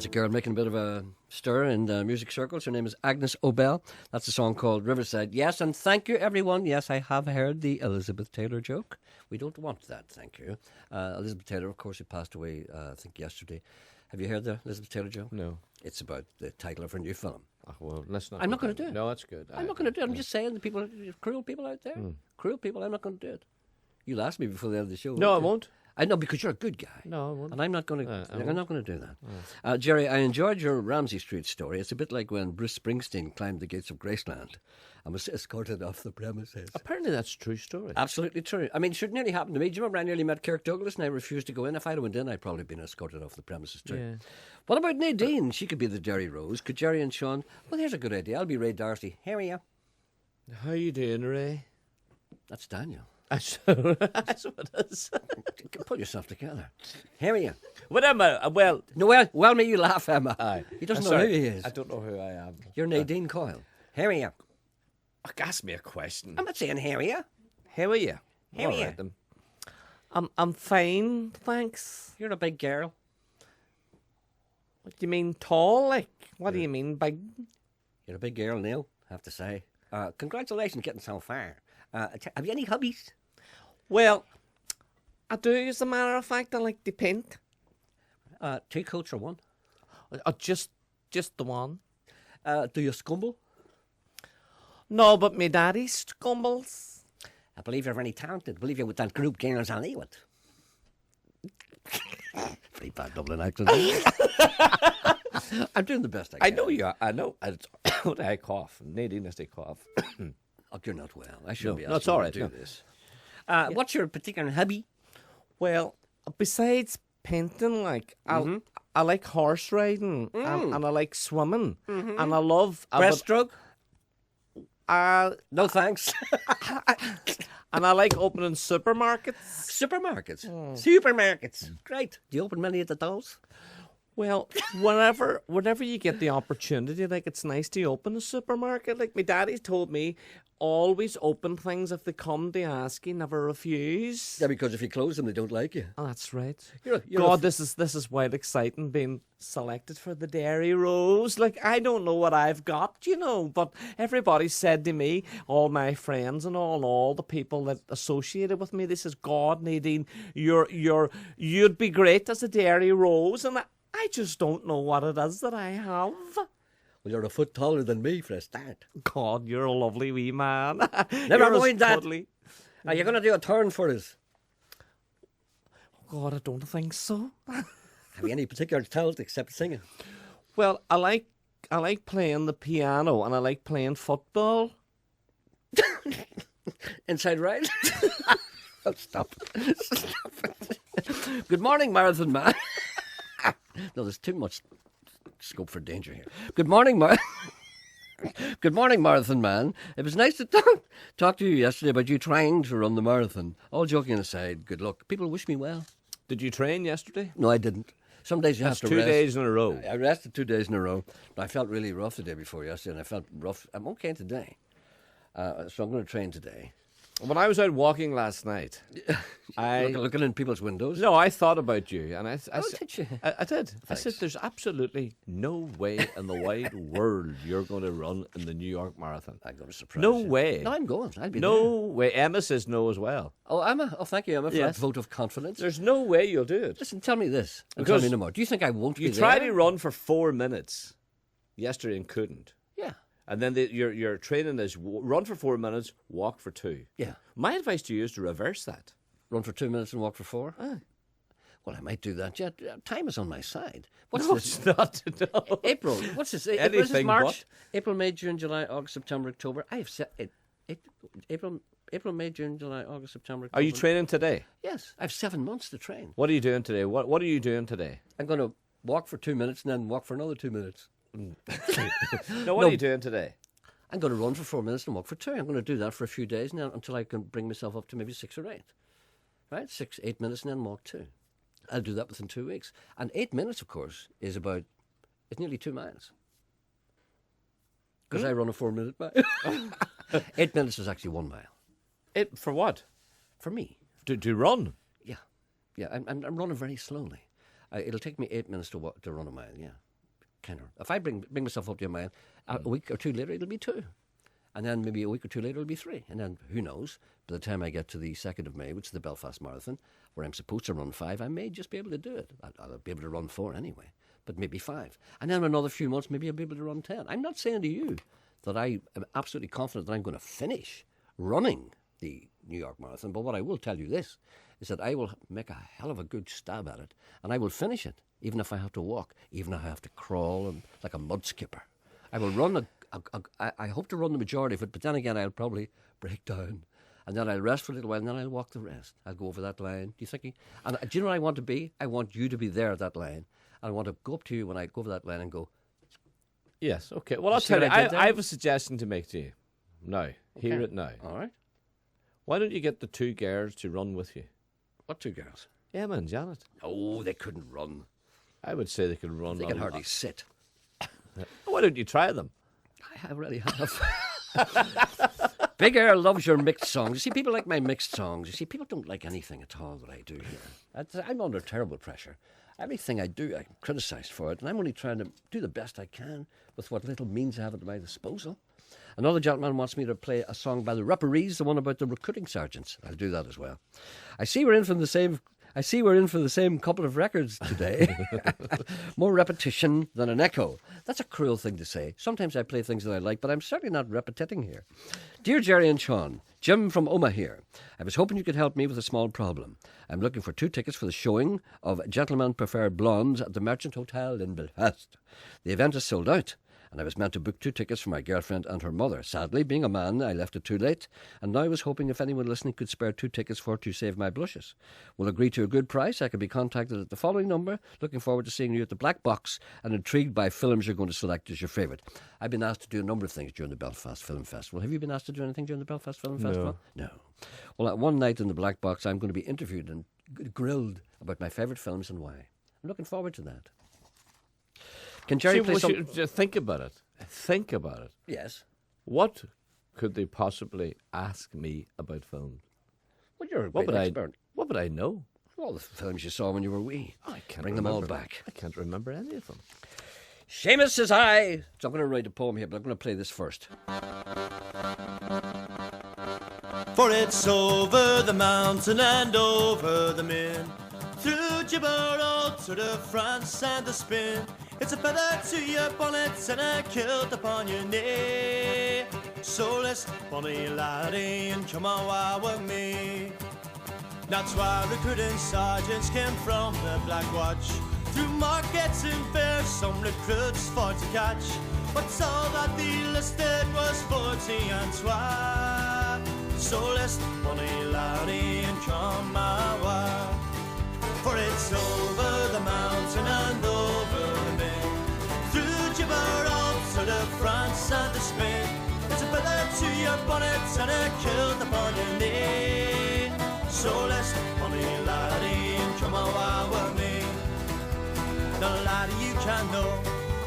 a girl making a bit of a stir in the music circles. Her name is Agnes Obel. That's a song called Riverside. Yes, and thank you, everyone. Yes, I have heard the Elizabeth Taylor joke. We don't want that, thank you. Elizabeth Taylor, of course, who passed away, I think, yesterday. Have you heard the Elizabeth Taylor joke? No. It's about the title of her new film. Oh, well, let's not. I'm not going to do it. No, that's good. I'm not going to do it. I'm just saying the people, cruel people out there. Cruel people, I'm not going to do it. You'll ask me before the end of the show. No, I you? won't. I know, because you're a good guy. No, I won't. And I'm not going to. I'm I'm not going to do that. Gerry, I enjoyed your Ramsey Street story. It's a bit like when Bruce Springsteen climbed the gates of Graceland and was escorted off the premises. Apparently, that's a true story. Absolutely true. I mean, it nearly happened to me. Do you remember I nearly met Kirk Douglas and I refused to go in? If I'd have went in, I'd probably been escorted off the premises too. Yeah. What about Nadine? She could be the Derry Rose. Could Gerry and Sean? Well, here's a good idea. I'll be Ray Darcy. Here we are. How you doing, Ray? That's Daniel. That's what it is. Pull yourself together. Here we are. What am I? Well, No, well, may you laugh, Emma. aye. He doesn't know Sorry, who he is. I don't know who I am. You're Nadine Coyle. Here we are. Ask me a question. I'm not saying here we are. How are you? How are you? All right, then. I'm fine, thanks. You're a big girl. What do you mean tall? Like, what do you mean big? You're a big girl, Neil, I have to say. Congratulations getting so far. Have you any hobbies? Well, I do, as a matter of fact. I like to paint. 2 coats or 1? Just the one. Do you scumble? No, but me daddy scumbles. I believe you're very talented. I believe you're with that group Girls on Leeward. Pretty bad Dublin accent. I'm doing the best I can. I know you are. I know. I cough. Nadine has to cough. Oh, you're not well. I shouldn't be No, it's asking all you right, to do no. this. What's your particular hobby? Well, besides painting, like, I like horse riding and I like swimming and I love Breaststroke? No thanks. And I like opening supermarkets. Supermarkets? Supermarkets. Great. Do you open many of those? Well, whenever you get the opportunity, like, it's nice to open a supermarket. Like, my daddy told me, always open things if they come to ask you, never refuse. Yeah, because if you close them, they don't like you. Oh, that's right. You're God, this is wild exciting, being selected for the Derry Rose. Like, I don't know what I've got, but everybody said to me, all my friends and all the people that associated with me, this is God, Nadine, you'd be great as a Derry Rose, and I just don't know what it is that I have. Well, you're a foot taller than me for a start. God, you're a lovely wee man. Never You're mind as that. cuddly. Are you going to do a turn for us? God, I don't think so. Have you any particular talent except singing? Well, I like playing the piano and I like playing football. Inside right? Oh, stop it. Stop it. Good morning, Marathon Man. No, there's too much scope for danger here. Good morning, Good morning, Marathon Man. It was nice to talk to you yesterday about you trying to run the marathon. All joking aside, good luck. People wish me well. Did you train yesterday? No, I didn't. Some days you That's have to 2 rest. days in a row. I rested 2 days in a row. But I felt really rough the day before yesterday, and I felt rough. I'm okay today. So I'm going to train today. When I was out walking last night, looking in people's windows. No, I thought about you, and I did you? I did. I Thanks. said, "There's absolutely no way in the wide world you're going to run in the New York Marathon. I'm going to surprise No you. way. No, I'm going. I'll be No there. way." Emma says no as well. Oh, Emma. Oh, thank you, Emma, for Yes. that vote of confidence. There's no way you'll do it. Listen, tell me this. And Because tell me no more. Do you think I won't be You there? tried to run for 4 minutes yesterday and couldn't. Yeah. And then your training is run for 4 minutes, walk for 2. Yeah. My advice to you is to reverse that. Run for 2 minutes and walk for 4? Aye. Well, I might do that. Yeah, time is on my side. What's No, this? it's not. No. April. What's this? April, this is Anything March. but. April, May, June, July, August, September, October. I have set it. April, May, June, July, August, September, October. Are you training today? Yes. I have 7 months to train. What are you doing today? What are you doing today? I'm going to walk for 2 minutes and then walk for another 2 minutes. No, what are you doing today? I'm going to run for 4 minutes and walk for 2. I'm going to do that for a few days now until I can bring myself up to maybe 6 or 8. Right? 6, 8 minutes and then walk 2. I'll do that within 2 weeks. And 8 minutes, of course, is nearly 2 miles. Because I run a 4-minute mile. 8 minutes is actually 1 mile. For what? For me. To run? Yeah. Yeah, I'm running very slowly. It'll take me 8 minutes to run a mile, yeah. kind of. If I bring myself up to your mind, a week or two later it'll be 2. And then maybe a week or 2 later it'll be 3. And then, who knows, by the time I get to the 2nd of May, which is the Belfast Marathon, where I'm supposed to run 5, I may just be able to do it. I'll be able to run 4 anyway, but maybe 5. And then in another few months, maybe I'll be able to run 10. I'm not saying to you that I am absolutely confident that I'm going to finish running the New York Marathon, but what I will tell you this, is that I will make a hell of a good stab at it, and I will finish it, even if I have to walk, even if I have to crawl and like a mud skipper. I will run I hope to run the majority of it, but then again I'll probably break down, and then I'll rest for a little while, and then I'll walk the rest. I'll go over that line. Do you think? And do you know what I want to be? I want you to be there at that line. I want to go up to you when I go over that line and go, yes, okay. Well, I'll tell you, I have a suggestion to make to you. Now, hear it now. All right. Why don't you get the 2 girls to run with you? What 2 girls? Emma and Janet. Oh, they couldn't run. I would say they could run. They can hardly sit. Why don't you try them? I already have. Big Earl loves your mixed songs. You see, people like my mixed songs. You see, people don't like anything at all that I do here. I'm under terrible pressure. Everything I do, I'm criticised for it, and I'm only trying to do the best I can with what little means I have at my disposal. Another gentleman wants me to play a song by the Ripperies, the one about the recruiting sergeants. I'll do that as well. I see we're in for the same couple of records today. More repetition than an echo. That's a cruel thing to say. Sometimes I play things that I like, but I'm certainly not repetiting here. Dear Gerry and Sean, Jim from Omagh here. I was hoping you could help me with a small problem. I'm looking for 2 tickets for the showing of Gentlemen Prefer Blondes at the Merchant Hotel in Belfast. The event is sold out, and I was meant to book 2 tickets for my girlfriend and her mother. Sadly, being a man, I left it too late, and now I was hoping if anyone listening could spare 2 tickets for To Save My Blushes. Will agree to a good price. I can be contacted at the following number. Looking forward to seeing you at the Black Box and intrigued by films you're going to select as your favourite. I've been asked to do a number of things during the Belfast Film Festival. Have you been asked to do anything during the Belfast Film Festival? No. Well, at one night in the Black Box, I'm going to be interviewed and grilled about my favourite films and why. I'm looking forward to that. Can Gerry play some... Just think about it. Think about it. Yes. What could they possibly ask me about films? Well, you're a great expert. What would I know? All the films you saw when you were wee. I can't Bring them all back. I can't remember any of them. Seamus says I. So I'm going to write a poem here, but I'm going to play this first. For it's over the mountain and over the min, through Gibraltar to France and the Spain. It's a feather to your bonnet and a kilt upon your knee. So let's bonny laddie and come on with me. That's why recruiting sergeants came from the Black Watch. Through markets and fairs some recruits for to catch, but all that they listed was 40 and 12. So let's bonny laddie and come my way. For it's over the mountain and over the main, through Gibraltar to France and to Spain. It's a feather to your bonnet and a kilt upon your knee. So let's bonny laddie and come away with me. Now laddie, you can know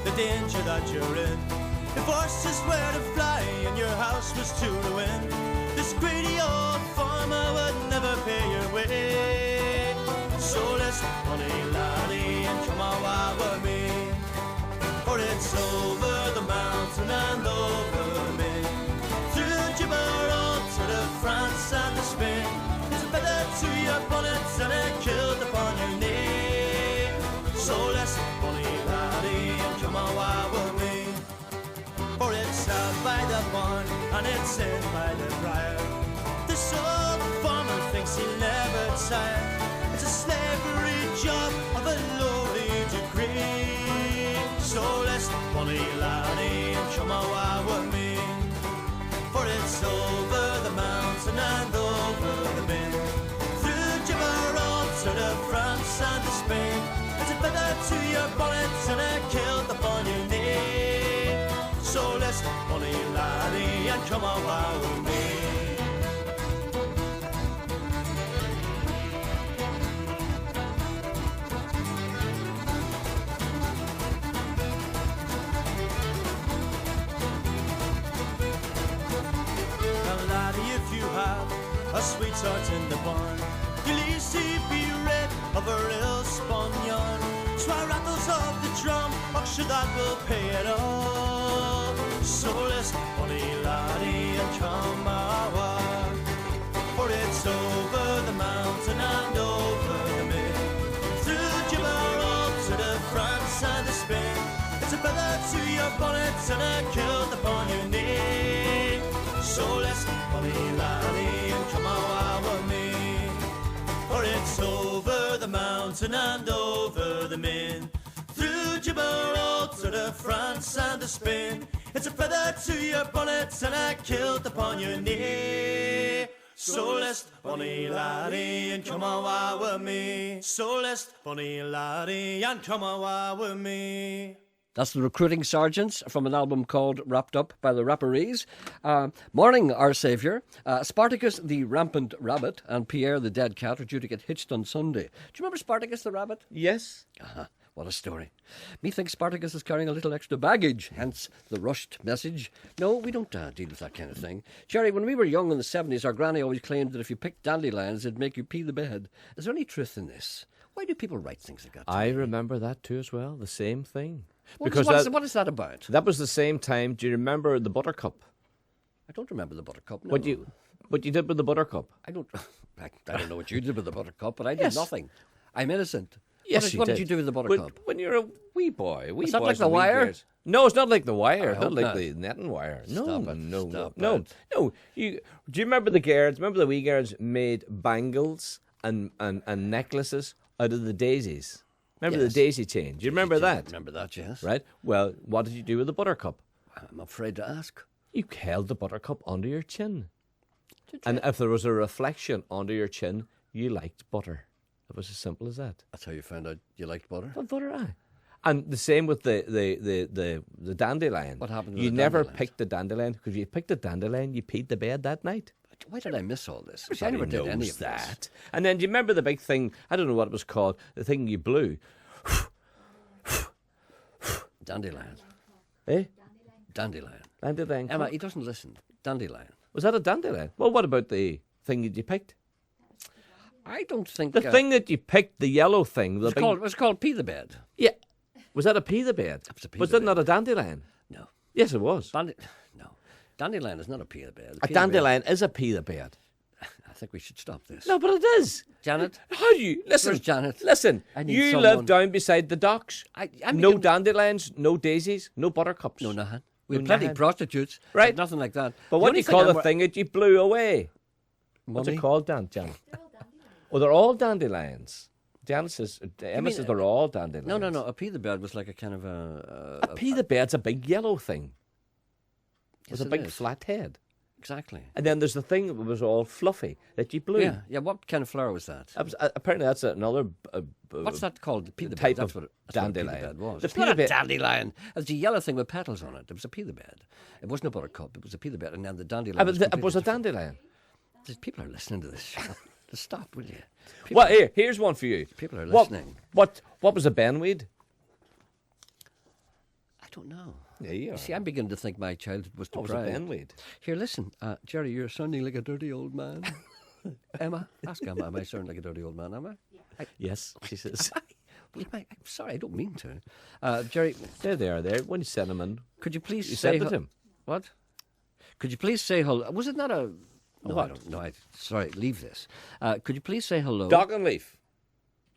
the danger that you're in. If horses were to fly and your house was to ruin, this greedy old farmer would never pay your way. So let's bonny laddie and come away with me. For it's over the mountain and over the main, through Gibraltar to France and to Spain. There's a feather to your bonnet and a kilt upon your knee. So let's bonny laddie and come away with me. For it's out by the barn and it's in by the briar. This old farmer thinks he'll never tire. It's a slavery job of a lowly degree. So let's bonny laddie and come away with me. For it's over the mountain and over the main, through Gibraltar to France and to Spain. It's a feather to your bonnet and a kilt upon your knee. So let's bonny laddie and come away with me. A sweetheart in the barn, you'll easy be rid of a real spun yarn. Try rattles of the drum, oh sure that will pay it all. So listen, bonny laddie, and come our way, for it's over the mountain and over the mill, through Gibraltar to the France and the Spain. It's a feather to your bonnet and a kilt upon your knee. So listen, bonny laddie, and come our way with me, for it's over the mountain and over the main, through Gibraltar to France and to Spain. It's a feather to your bonnet and a kilt upon your knee. So list, bonny laddie, and come awa with me. So list, bonny laddie, and come awa with me. That's the Recruiting Sergeants from an album called Wrapped Up by the Rapparees. Morning, Our Saviour. Spartacus the Rampant Rabbit and Pierre the Dead Cat are due to get hitched on Sunday. Do you remember Spartacus the Rabbit? Yes. What a story. Methinks Spartacus is carrying a little extra baggage, hence the rushed message. No, we don't deal with that kind of thing. Gerry, when we were young in the 70s, our granny always claimed that if you picked dandelions, it'd make you pee the bed. Is there any truth in this? Why do people write things like that? I remember that too as well, the same thing. What is that about? That was the same time. Do you remember the Buttercup? I don't remember the Buttercup, no. What you did with the Buttercup? I don't know what you did with the Buttercup, but I did nothing. I'm innocent. Yes, what did you do with the Buttercup? When you're a wee boy. Is that like The Wire? No, it's not like The Wire. I It's not hope like not. the netting wire. No, Stop it. no, Stop no. it. No. Do you remember the girls? Remember the wee girls made bangles and necklaces out of the daisies? Remember Yes. the daisy chain? Do you remember that? Remember that, yes. Right. Well, what did you do with the Buttercup? I'm afraid to ask. You held the Buttercup under your chin. And if there was a reflection under your chin, you liked butter. It was as simple as that. That's how you found out you liked butter? Well, butter, aye. And the same with the dandelion. What happened with You the never dandelions? picked the dandelion, because if you picked the dandelion, you peed the bed that night. Why did I miss all this? I Everybody never did any knows of this. that. And then do you remember the big thing? I don't know what it was called. The thing you blew. Dandelion. Eh? Dandelion. Dandelion. Emma, he doesn't listen. Dandelion. Was that a dandelion? Well, what about the thing that you picked? I don't think... The thing that you picked, the yellow thing. It was called Pee the Bed. Yeah. Was that a pea the bed? That was a pea Was the that not a dandelion? No. Yes, it was. No. Dandelion is not a pea the bed. A dandelion is a pea the bed. I think we should stop this. No, but it is. Janet? How do you... Listen, Where's Janet? Listen, I need you someone- live down beside the docks. No dandelions, no daisies, no buttercups. No, nothing. We have No plenty nothing. of prostitutes. Right. But nothing like that. But The what do only you call I'm- the thing that you blew away? What's Money? it called, Janet? Oh, they're all dandelions. Janet says, Emma mean- says they're all dandelions. No. A pea the bed was like a kind of a... A pea the bed's a big yellow thing. Yes, With a it big is. flat head. Exactly. And then there's the thing that was all fluffy that you blew. Yeah. What kind of flower was that? Apparently that's another... What's that called? The pea the type bed. That's of what a pea the dandelion. bed was. The It's pea not the a bed- dandelion. It's a yellow thing with petals on it. It was a pea the bed. It wasn't a buttercup. It was a pea the bed. And then the dandelion But was it completely was a different. dandelion. People are listening to this show. Just stop, will you? Well, here's one for you. People are What- listening. What was a benweed? I don't know. Yeah, you You are. see, I'm beginning to think my childhood was What was a deprived. benweed? Here, listen, Gerry, you're sounding like a dirty old man. Emma, ask Emma, am I sounding like a dirty old man, am I? Yes, she says. Well, I'm sorry, I don't mean to. Gerry, There they are there. When you sent them in. could you please You say... sent it to him? What? Could you please say hello? Was it not a... Oh, I What? don't know. Sorry, leave this. Could you please say hello? Dock and leaf.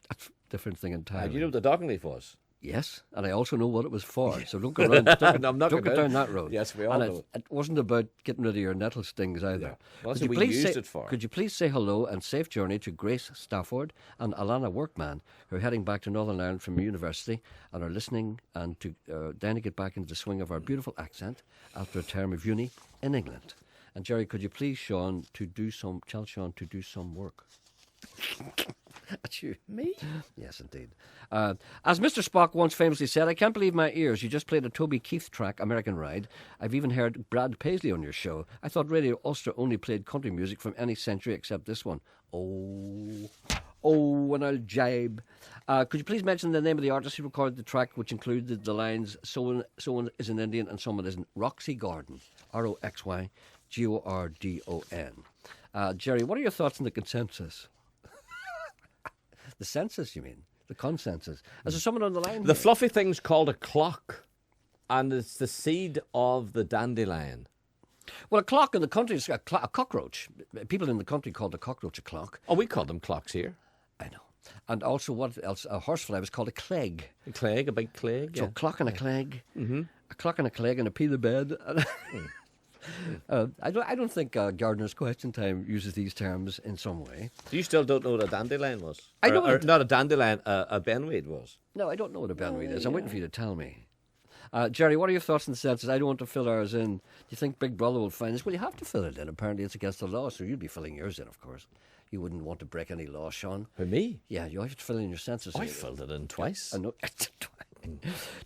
That's a different thing Do entirely. you know what the dock and leaf was? Yes, and I also know what it was for, so don't go around. Don't, No, I'm not don't going go down. down that road. Yes, we all And know. it wasn't about getting rid of your nettle stings either. Well, that's Could what you we please used say- it for. Could you please say hello and safe journey to Grace Stafford and Alana Workman, who are heading back to Northern Ireland from university and are listening, and to then to get back into the swing of our beautiful accent after a term of uni in England. And Gerry, could you please tell Sean to do some work? That's you. Me? Yes, indeed. As Mr. Spock once famously said, I can't believe my ears. You just played a Toby Keith track, American Ride. I've even heard Brad Paisley on your show. I thought Radio Ulster only played country music from any century except this one. Oh, and I'll jibe. Could you please mention the name of the artist who recorded the track, which included the lines, someone is an Indian and someone isn't? Roxy Gordon. ROXY GORDON. Gerry, what are your thoughts on the consensus? The census, you mean? The consensus. Is there someone on the line? The here? fluffy thing's called a clock, and it's the seed of the dandelion. Well, a clock in the country is a cockroach. People in the country call the cockroach a clock. Oh, we call them clocks here. I know. And also, what else? A horsefly was called a clegg. A clegg, a big clegg. So Yeah. a clock and a clegg. Mm-hmm. A clock and a clegg and a pea the bed. I don't think Gardener's Question Time uses these terms in some way. You still don't know what a dandelion was? I don't. Or not a dandelion, a benweed was. No, I don't know what a benweed is. I'm waiting for you to tell me. Gerry, what are your thoughts on the census? I don't want to fill ours in. Do you think Big Brother will find this? Well, you have to fill it in. Apparently, it's against the law, so you'd be filling yours in, of course. You wouldn't want to break any law, Sean. For me? Yeah, you have to fill in your census. I filled it in twice. I know.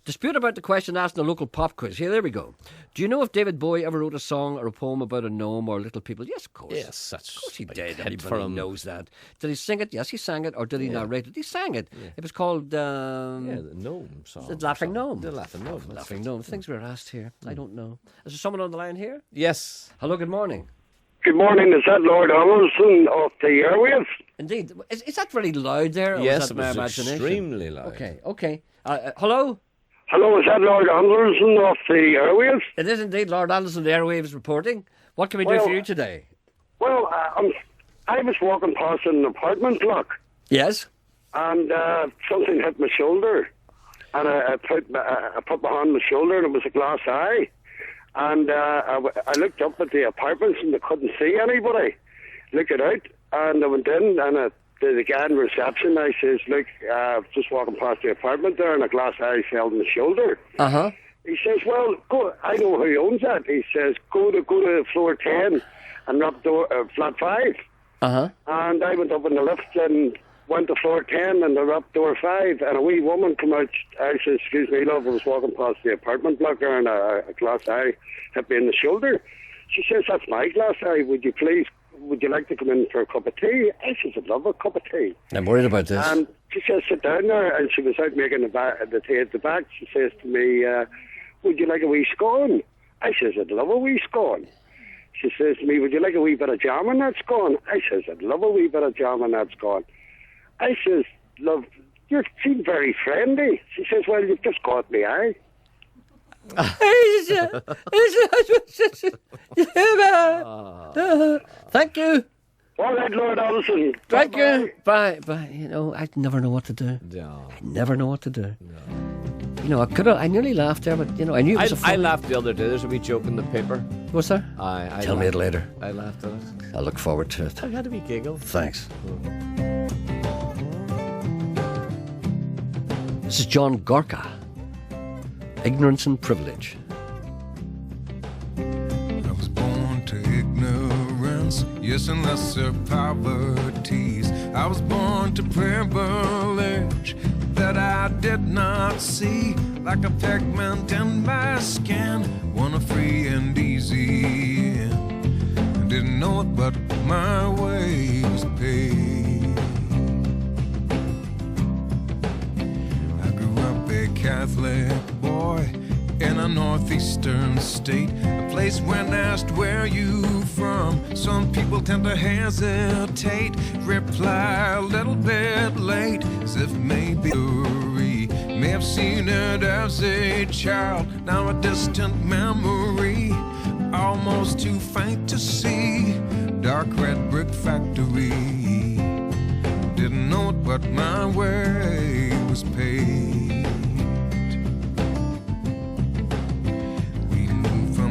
Dispute about the question asked in a local pop quiz. Here, there we go. Do you know if David Bowie ever wrote a song or a poem about a gnome or little people? Yes, of course. Yes, that's of course he a did. hit Everybody for him. knows that. Did he sing it? Yes, he sang it. Or did he narrate it? He sang it. Yeah. It was called... the gnome song. The Laughing Gnome. The Laughing Gnome. The Laughing Gnome. Things were asked here. I don't know. Is there someone on the line here? Yes. Hello, good morning. Good morning. Is that Lord Donaldson of the airwaves? Indeed. Is that very loud there? Or Yes, is that it my was imagination? extremely loud. Okay. Hello? Hello, is that Lord Anderson of the airwaves? It is indeed Lord Anderson, the airwaves reporting. What can we do for you today? Well, I was walking past an apartment block. Yes? And something hit my shoulder. And I put my hand on my shoulder and it was a glass eye. And I looked up at the apartments and I couldn't see anybody. Looking out, and I went in and the guy in reception, I says, look, just walking past the apartment there and a glass eye fell on my shoulder. Uh-huh. He says, well, go. I know who owns that. He says, go to floor 10 and knock flat 5. Uh-huh. And I went up in the lift and went to floor 10 and they're up door 5. And a wee woman come out. I said, excuse me, love, I was walking past the apartment block there and a glass eye hit me in the shoulder. She says, that's my glass eye. Would you like to come in for a cup of tea? I says, I'd love a cup of tea. I'm worried about this. And she says, sit down there. And she was out making the tea at the back. She says to me, would you like a wee scone? I says, I'd love a wee scone. She says to me, would you like a wee bit of jam on that scone? I says, I'd love a wee bit of jam on that scone. I says, love, you seem very friendly. She says, well, you've just caught me eye. Thank you. All right, Lord Allison. Thank you. Bye. You know, I never know what to do. No. I never know what to do. No. You know, I nearly laughed there, but, you know, I knew it was I laughed the other day. There's a wee joke in the paper. Was there? I Tell me it later. I laughed at it. I look forward to it. I had a wee giggle. Thanks. This is John Gorka. Ignorance and Privilege. I was born to ignorance, yes, and lesser poverties. I was born to privilege that I did not see, like a pigment in my skin, one a free and easy end. I didn't know it, but my way was paid. I grew up a Catholic boy in a northeastern state, a place when asked where you from, some people tend to hesitate, reply a little bit late, as if maybe may have seen it as a child, now a distant memory, almost too faint to see, dark red brick factory, didn't know it but my way was paid.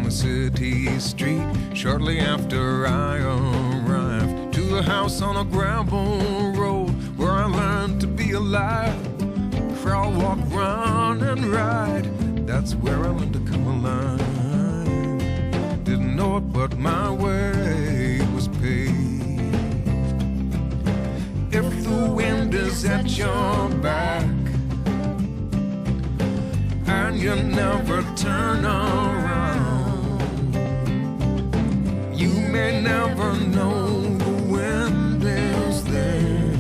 City street shortly after I arrived to a house on a gravel road where I learned to be alive. Crawl, walk, run, and ride. That's where I learned to come alive. Didn't know it, but my way was paved. If the wind is at your back and you never turn around, you may never know the wind is there.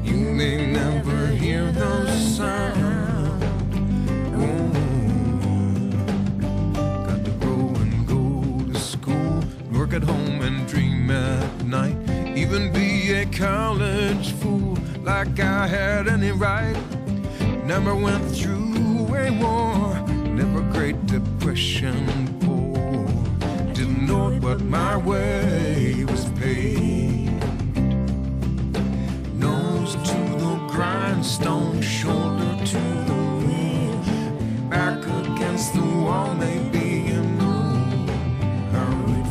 You may never hear the sound. Got to grow and go to school, work at home and dream at night, even be a college fool. like I had any right. Never went through a war, never Great Depression poor. Didn't know it, but my way was paid. Nose to the grindstone, shoulder to the wheel, back against the wall, maybe you know how it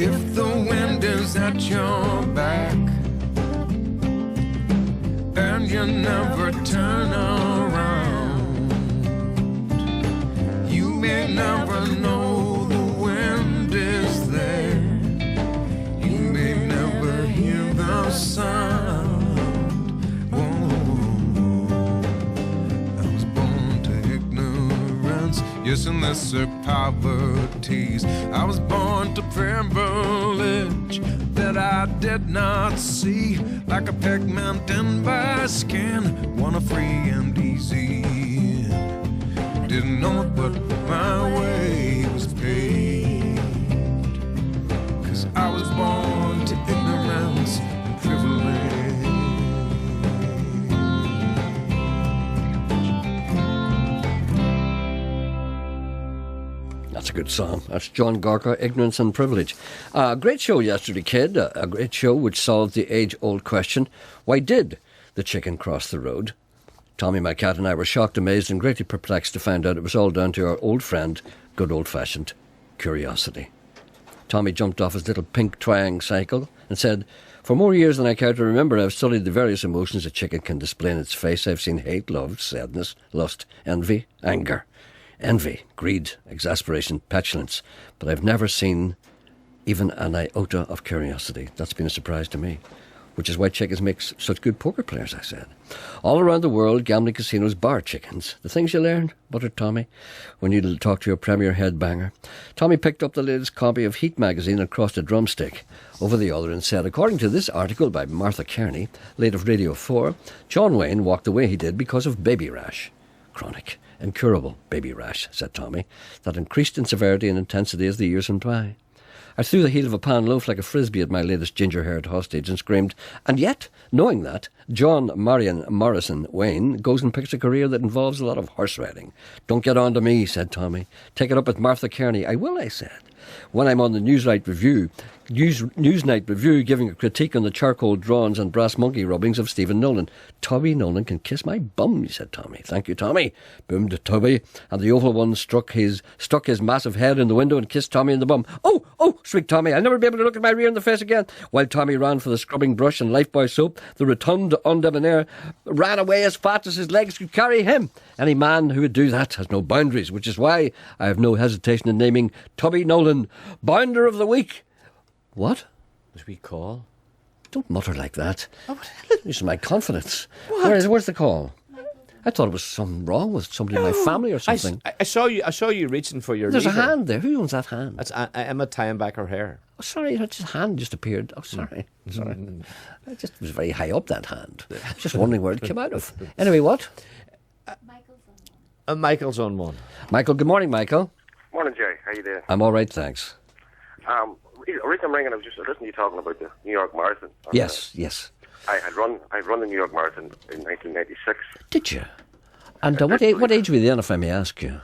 if the wind is at your back and you never turn around, you may never know the wind is there. You may never hear the sound. Whoa. I was born to ignorance, yes, and lesser poverties. I was born to privilege that I did not see, like a peg mountain by skin, wanna free and easy. Didn't know it, but my way was paid, 'cause I was born to ignorance and privilege. That's a good song. That's John Gorka, Ignorance and Privilege. Great show yesterday, kid. A great show which solved the age-old question, why did the chicken cross the road? Tommy, my cat, and I were shocked, amazed and greatly perplexed to find out it was all down to our old friend, good old-fashioned curiosity. Tommy jumped off his little pink twang cycle and said, for more years than I care to remember, I've studied the various emotions a chicken can display in its face. I've seen hate, love, sadness, lust, envy, anger. Envy, greed, exasperation, petulance. But I've never seen even an iota of curiosity. That's been a surprise to me. Which is why chickens make such good poker players, I said. All around the world, gambling casinos bar chickens. The things you learn, muttered Tommy, when you talk to your premier headbanger. Tommy picked up the latest copy of Heat magazine and crossed a drumstick over the other and said, according to this article by Martha Kearney, late of Radio 4, John Wayne walked the way he did because of baby rash. Chronic, incurable baby rash, said Tommy, that increased in severity and intensity as the years went by. I threw the heel of a pan loaf like a frisbee at my latest ginger-haired hostage and screamed, and yet, knowing that, John Marion Morrison Wayne goes and picks a career that involves a lot of horse riding. Don't get on to me, said Tommy. Take it up with Martha Kearney. I will, I said. When I'm on the Newsnight Review giving a critique on the charcoal drawings and brass monkey rubbings of Stephen Nolan. Tubby Nolan can kiss my bum, said Tommy. Thank you, Tommy, boomed Tubby, and the oval one stuck his massive head in the window and kissed Tommy in the bum. Oh, shrieked Tommy, I'll never be able to look at my rear in the face again. While Tommy ran for the scrubbing brush and Lifebuoy soap, the rotund undebonair ran away as fast as his legs could carry him. Any man who would do that has no boundaries, which is why I have no hesitation in naming Tubby Nolan Bounder of the Week. What? As we call? Don't mutter like that. This is my confidence. Where's the call? I thought it was something wrong with somebody in my family or something. I saw you reaching for your There's lever. a hand there. Who owns that hand? That's Emma tying back her hair. Oh, sorry, that hand just appeared. Oh, sorry. It just was very high up, that hand. I was just wondering where it came out of. Anyway, what? Michael's on one. Michael, good morning, Michael. Morning, Jerry. How you doing? I'm all right, thanks. The reason I'm ringing, I was just listening to you talking about the New York Marathon. Yes. I'd run the New York Marathon in 1996. Did you? And what age were you then, if I may ask you?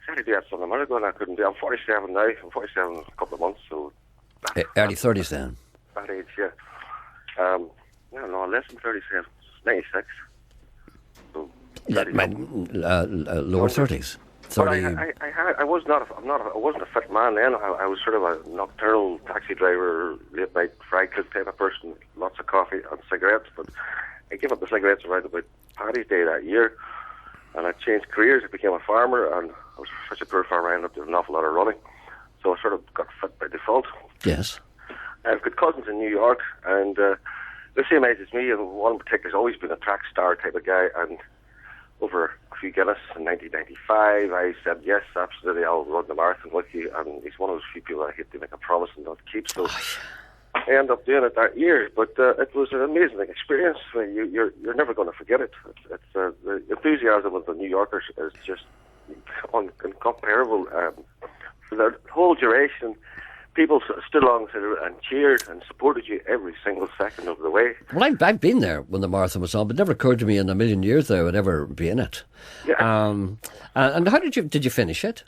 I said I had something a minute ago and I couldn't do it. I'm 47 now. I'm 47 in a couple of months, so... Early 30s then? That age, yeah. No, less than 37. 96. So, lower 30s? 30... I wasn't a fit man then. I was sort of a nocturnal taxi driver, late night fried cook type of person, lots of coffee and cigarettes. But I gave up the cigarettes around about Paddy's Day that year, and I changed careers. I became a farmer, and I was such a poor farmer I ended up doing an awful lot of running. So I sort of got fit by default. Yes. I've got cousins in New York, and the same age as me, and one in particular has always been a track star type of guy, and over a few Guinness in 1995. I said, yes, absolutely, I'll run the marathon with you. And he's one of those few people I hate to make a promise and not keep. So I ended up doing it that year. But it was an amazing experience. You're never going to forget it. It's the enthusiasm of the New Yorkers is just incomparable. For the whole duration, people stood alongside and cheered and supported you every single second of the way. Well, I've been there when the marathon was on, but it never occurred to me in a million years that I would ever be in it. Yeah. And how did you finish it?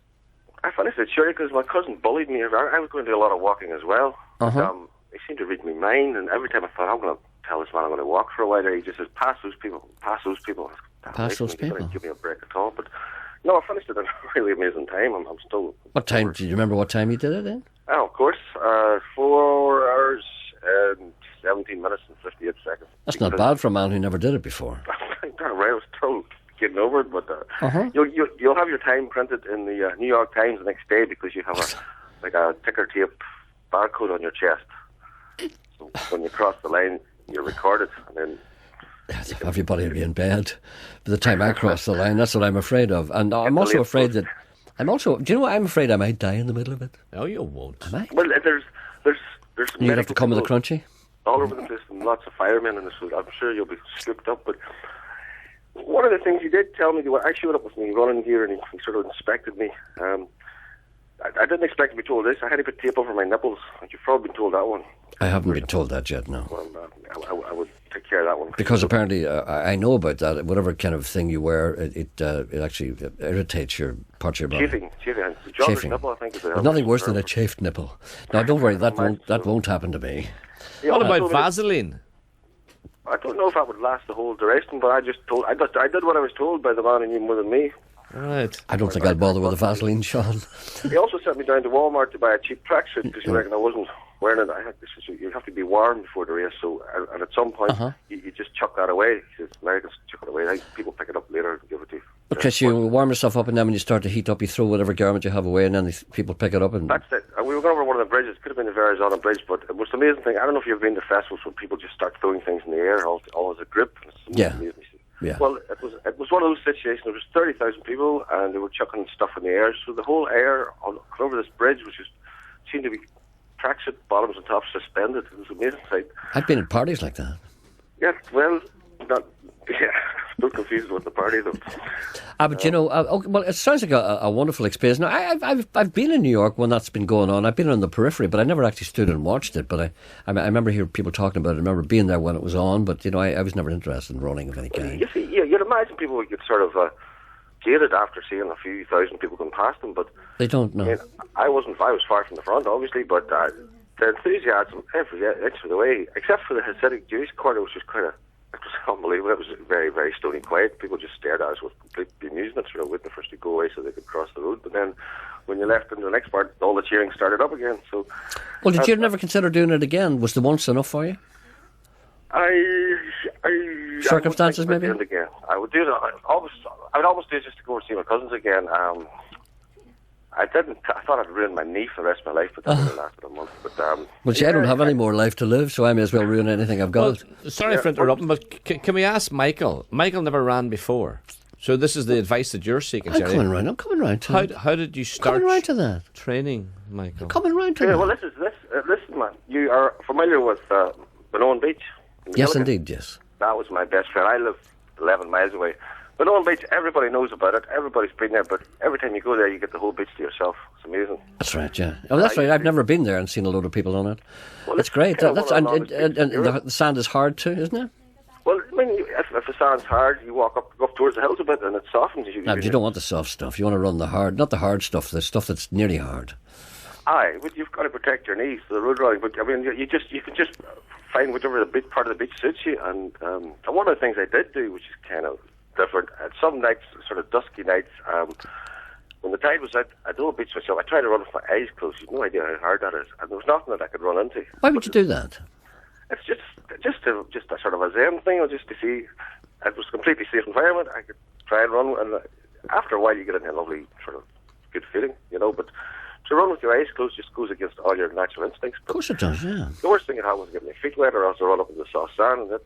I finished it, sure, because my cousin bullied me. I was going to do a lot of walking as well. He seemed to read my mind, and every time I thought, I'm going to tell this man I'm going to walk for a while, he just says, pass those people. Pass those people. He didn't give me a break at all. But no, I finished it in a really amazing time. I'm still... What time? Do you remember what time you did it in? Oh, of course. 4 hours and 17 minutes and 58 seconds. That's not bad for a man who never did it before. I was told getting over it, but you'll have your time printed in the New York Times the next day because you have a ticker tape barcode on your chest. So when you cross the line, you're recorded, and then everybody will be in bed by the time I cross the line. That's what I'm afraid of, and I'm also afraid that. Do you know what? I'm afraid I might die in the middle of it. No, you won't. Am I? Well, there's You have to come with the crunchy? all over the place, and lots of firemen in this. So I'm sure you'll be scooped up. But one of the things he did tell me, I showed up with my running gear, and he sort of inspected me. I didn't expect to be told this. I had to put tape over my nipples. You've probably been told that one. I haven't been told that yet, no. Well, I would take care of that one. Because apparently, I know about that. Whatever kind of thing you wear, it actually irritates your parts of your body. Chafing. Nipple, I think, is There's nothing worse than a chafed nipple. Now, don't worry, that won't happen to me. What about Vaseline? I don't know if that would last the whole duration, but I did what I was told by the man who knew more than me. Right. I don't think I'll bother with the Vaseline, Sean. He also sent me down to Walmart to buy a cheap tracksuit because he reckoned I wasn't wearing it. You have to be warm before the race, so and at some point you just chuck that away. He says, Americans chuck it away. People pick it up later and give it to you. Because you warm yourself up, and then when you start to heat up, you throw whatever garment you have away, and then people pick it up. And that's it. And we were going over one of the bridges. It could have been the Verrazano Bridge, but it was an amazing thing. I don't know if you've been to festivals where people just start throwing things in the air, all as a grip. Yeah. Well, it was one of those situations. There was 30,000 people, and they were chucking stuff in the air. So the whole air over this bridge, which seemed to be tracksuit bottoms and tops suspended. It was an amazing sight. I've been at parties like that. Yeah, well, don't confuse it with the party though. But well, it sounds like a wonderful experience. Now, I've been in New York when that's been going on. I've been on the periphery, but I never actually stood and watched it. But I remember hearing people talking about it. I remember being there when it was on. But I was never interested in running of any kind. You see, you'd imagine people would get sort of jaded after seeing a few thousand people going past them, but they don't know. I was far from the front, obviously, but the enthusiasm every inch of the way, except for the Hasidic Jewish quarter, which was it was unbelievable. It was very, very stony quiet. People just stared at us with complete amusement, waiting for us to go away so they could cross the road. But then, when you left into the next part, all the cheering started up again. So, well, did you never consider doing it again? Was the once enough for you? Circumstances, maybe. Do it again. I would do it. I would almost do it just to go and see my cousins again. I didn't. I thought I'd ruin my knee for the rest of my life, but that only lasted a month. But well, see, I don't have any more life to live, so I may as well ruin anything I've got. Well, sorry for interrupting, but can we ask Michael? Michael never ran before, so this is the advice that you're seeking. I'm coming round to that. How did you start? Coming round to that. Training, Michael. Coming round to that. Well, listen, man. You are familiar with Benone Beach? Yes, indeed. Yes. That was my best friend. I live 11 miles away. Benone Beach, everybody knows about it. Everybody's been there, but every time you go there, you get the whole beach to yourself. It's amazing. That's right, yeah. Oh, that's right. I've never been there and seen a load of people on it. Well, it's great. And the sand is hard too, isn't it? Well, I mean, if the sand's hard, you walk up towards the hills a bit, and it softens. But you don't want the soft stuff. You want to run not the hard stuff. The stuff that's nearly hard. Aye, but you've got to protect your knees for the road running. But I mean, you can just find whichever the big part of the beach suits you. And one of the things I did do, which is kind of different, at some nights, sort of dusky nights, when the tide was out, I'd go to the beach myself. I tried to run with my eyes closed. You've no idea how hard that is, and there was nothing that I could run into. Why would you do that? It's just a sort of a zen thing, or just to see. It was a completely safe environment. I could try and run, and after a while, you get into a lovely sort of good feeling, But to run with your eyes closed just goes against all your natural instincts. Of course it does, yeah. The worst thing that happens is get my feet wet, or else I run up in the soft sand, and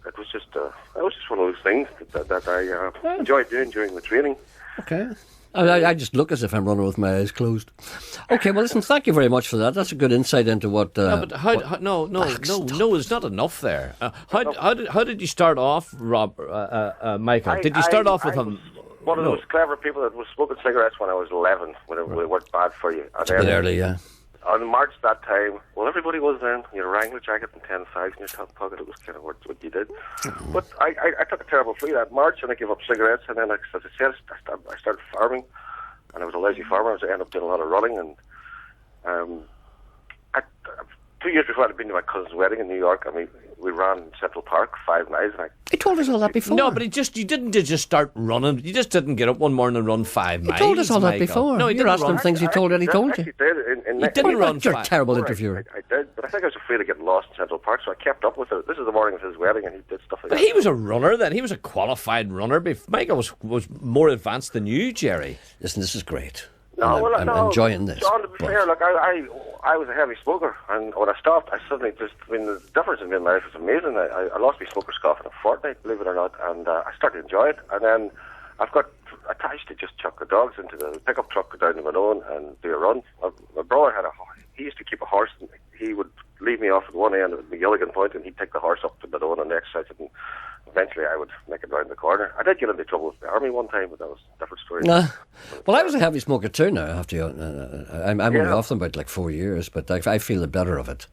it was just one of those things that I enjoyed doing during the training. Okay. I just look as if I'm running with my eyes closed. Okay, well, listen, thank you very much for that. That's a good insight into what... No, but no, there's not enough there. How did you start off, Michael? Did you start off with him? One of those clever people that was smoking cigarettes when I was 11, when it weren't bad for you. It's a bit early, yeah. On March that time, well, everybody was then. You had a Wrangler jacket and 10 fags in your top pocket. It was kind of what you did. But I took a terrible flu that March, and I gave up cigarettes. And then, as I said, I started farming, and I was a lazy farmer. So I ended up doing a lot of running. And 2 years before I'd been to my cousin's wedding in New York, I mean, we ran Central Park 5 miles. And He told us all that before. No, but you didn't just start running. You just didn't get up one morning and run 5 miles. He told us all that Michael. before. No, he You're didn't asking run. him things he told you. Actually did. He didn't run You're a 5. terrible interviewer. I did, but I think I was afraid of getting lost in Central Park, so I kept up with it. This is the morning of his wedding, and he did stuff like But that. he was a runner then. He was a qualified runner. Michael was more advanced than you, Gerry. Listen, this is great. No, I'm enjoying this. John, to be fair, look, I was a heavy smoker, and when I stopped, I suddenly the difference in my life was amazing. I lost my smoker's cough in a fortnight, believe it or not, and I started to enjoy it. And then I used to just chuck the dogs into the pickup truck, go down to Malone and do a run. My brother he used to keep a horse, and he would leave me off at one end of the Gilligan Point, and he'd take the horse up to Malone and exercise it, and eventually I would make it round the corner. I did get into trouble with the army one time, but that was a different story. Well, I was a heavy smoker too now, I have to. I'm only off them about 4 years, but I feel the better of it.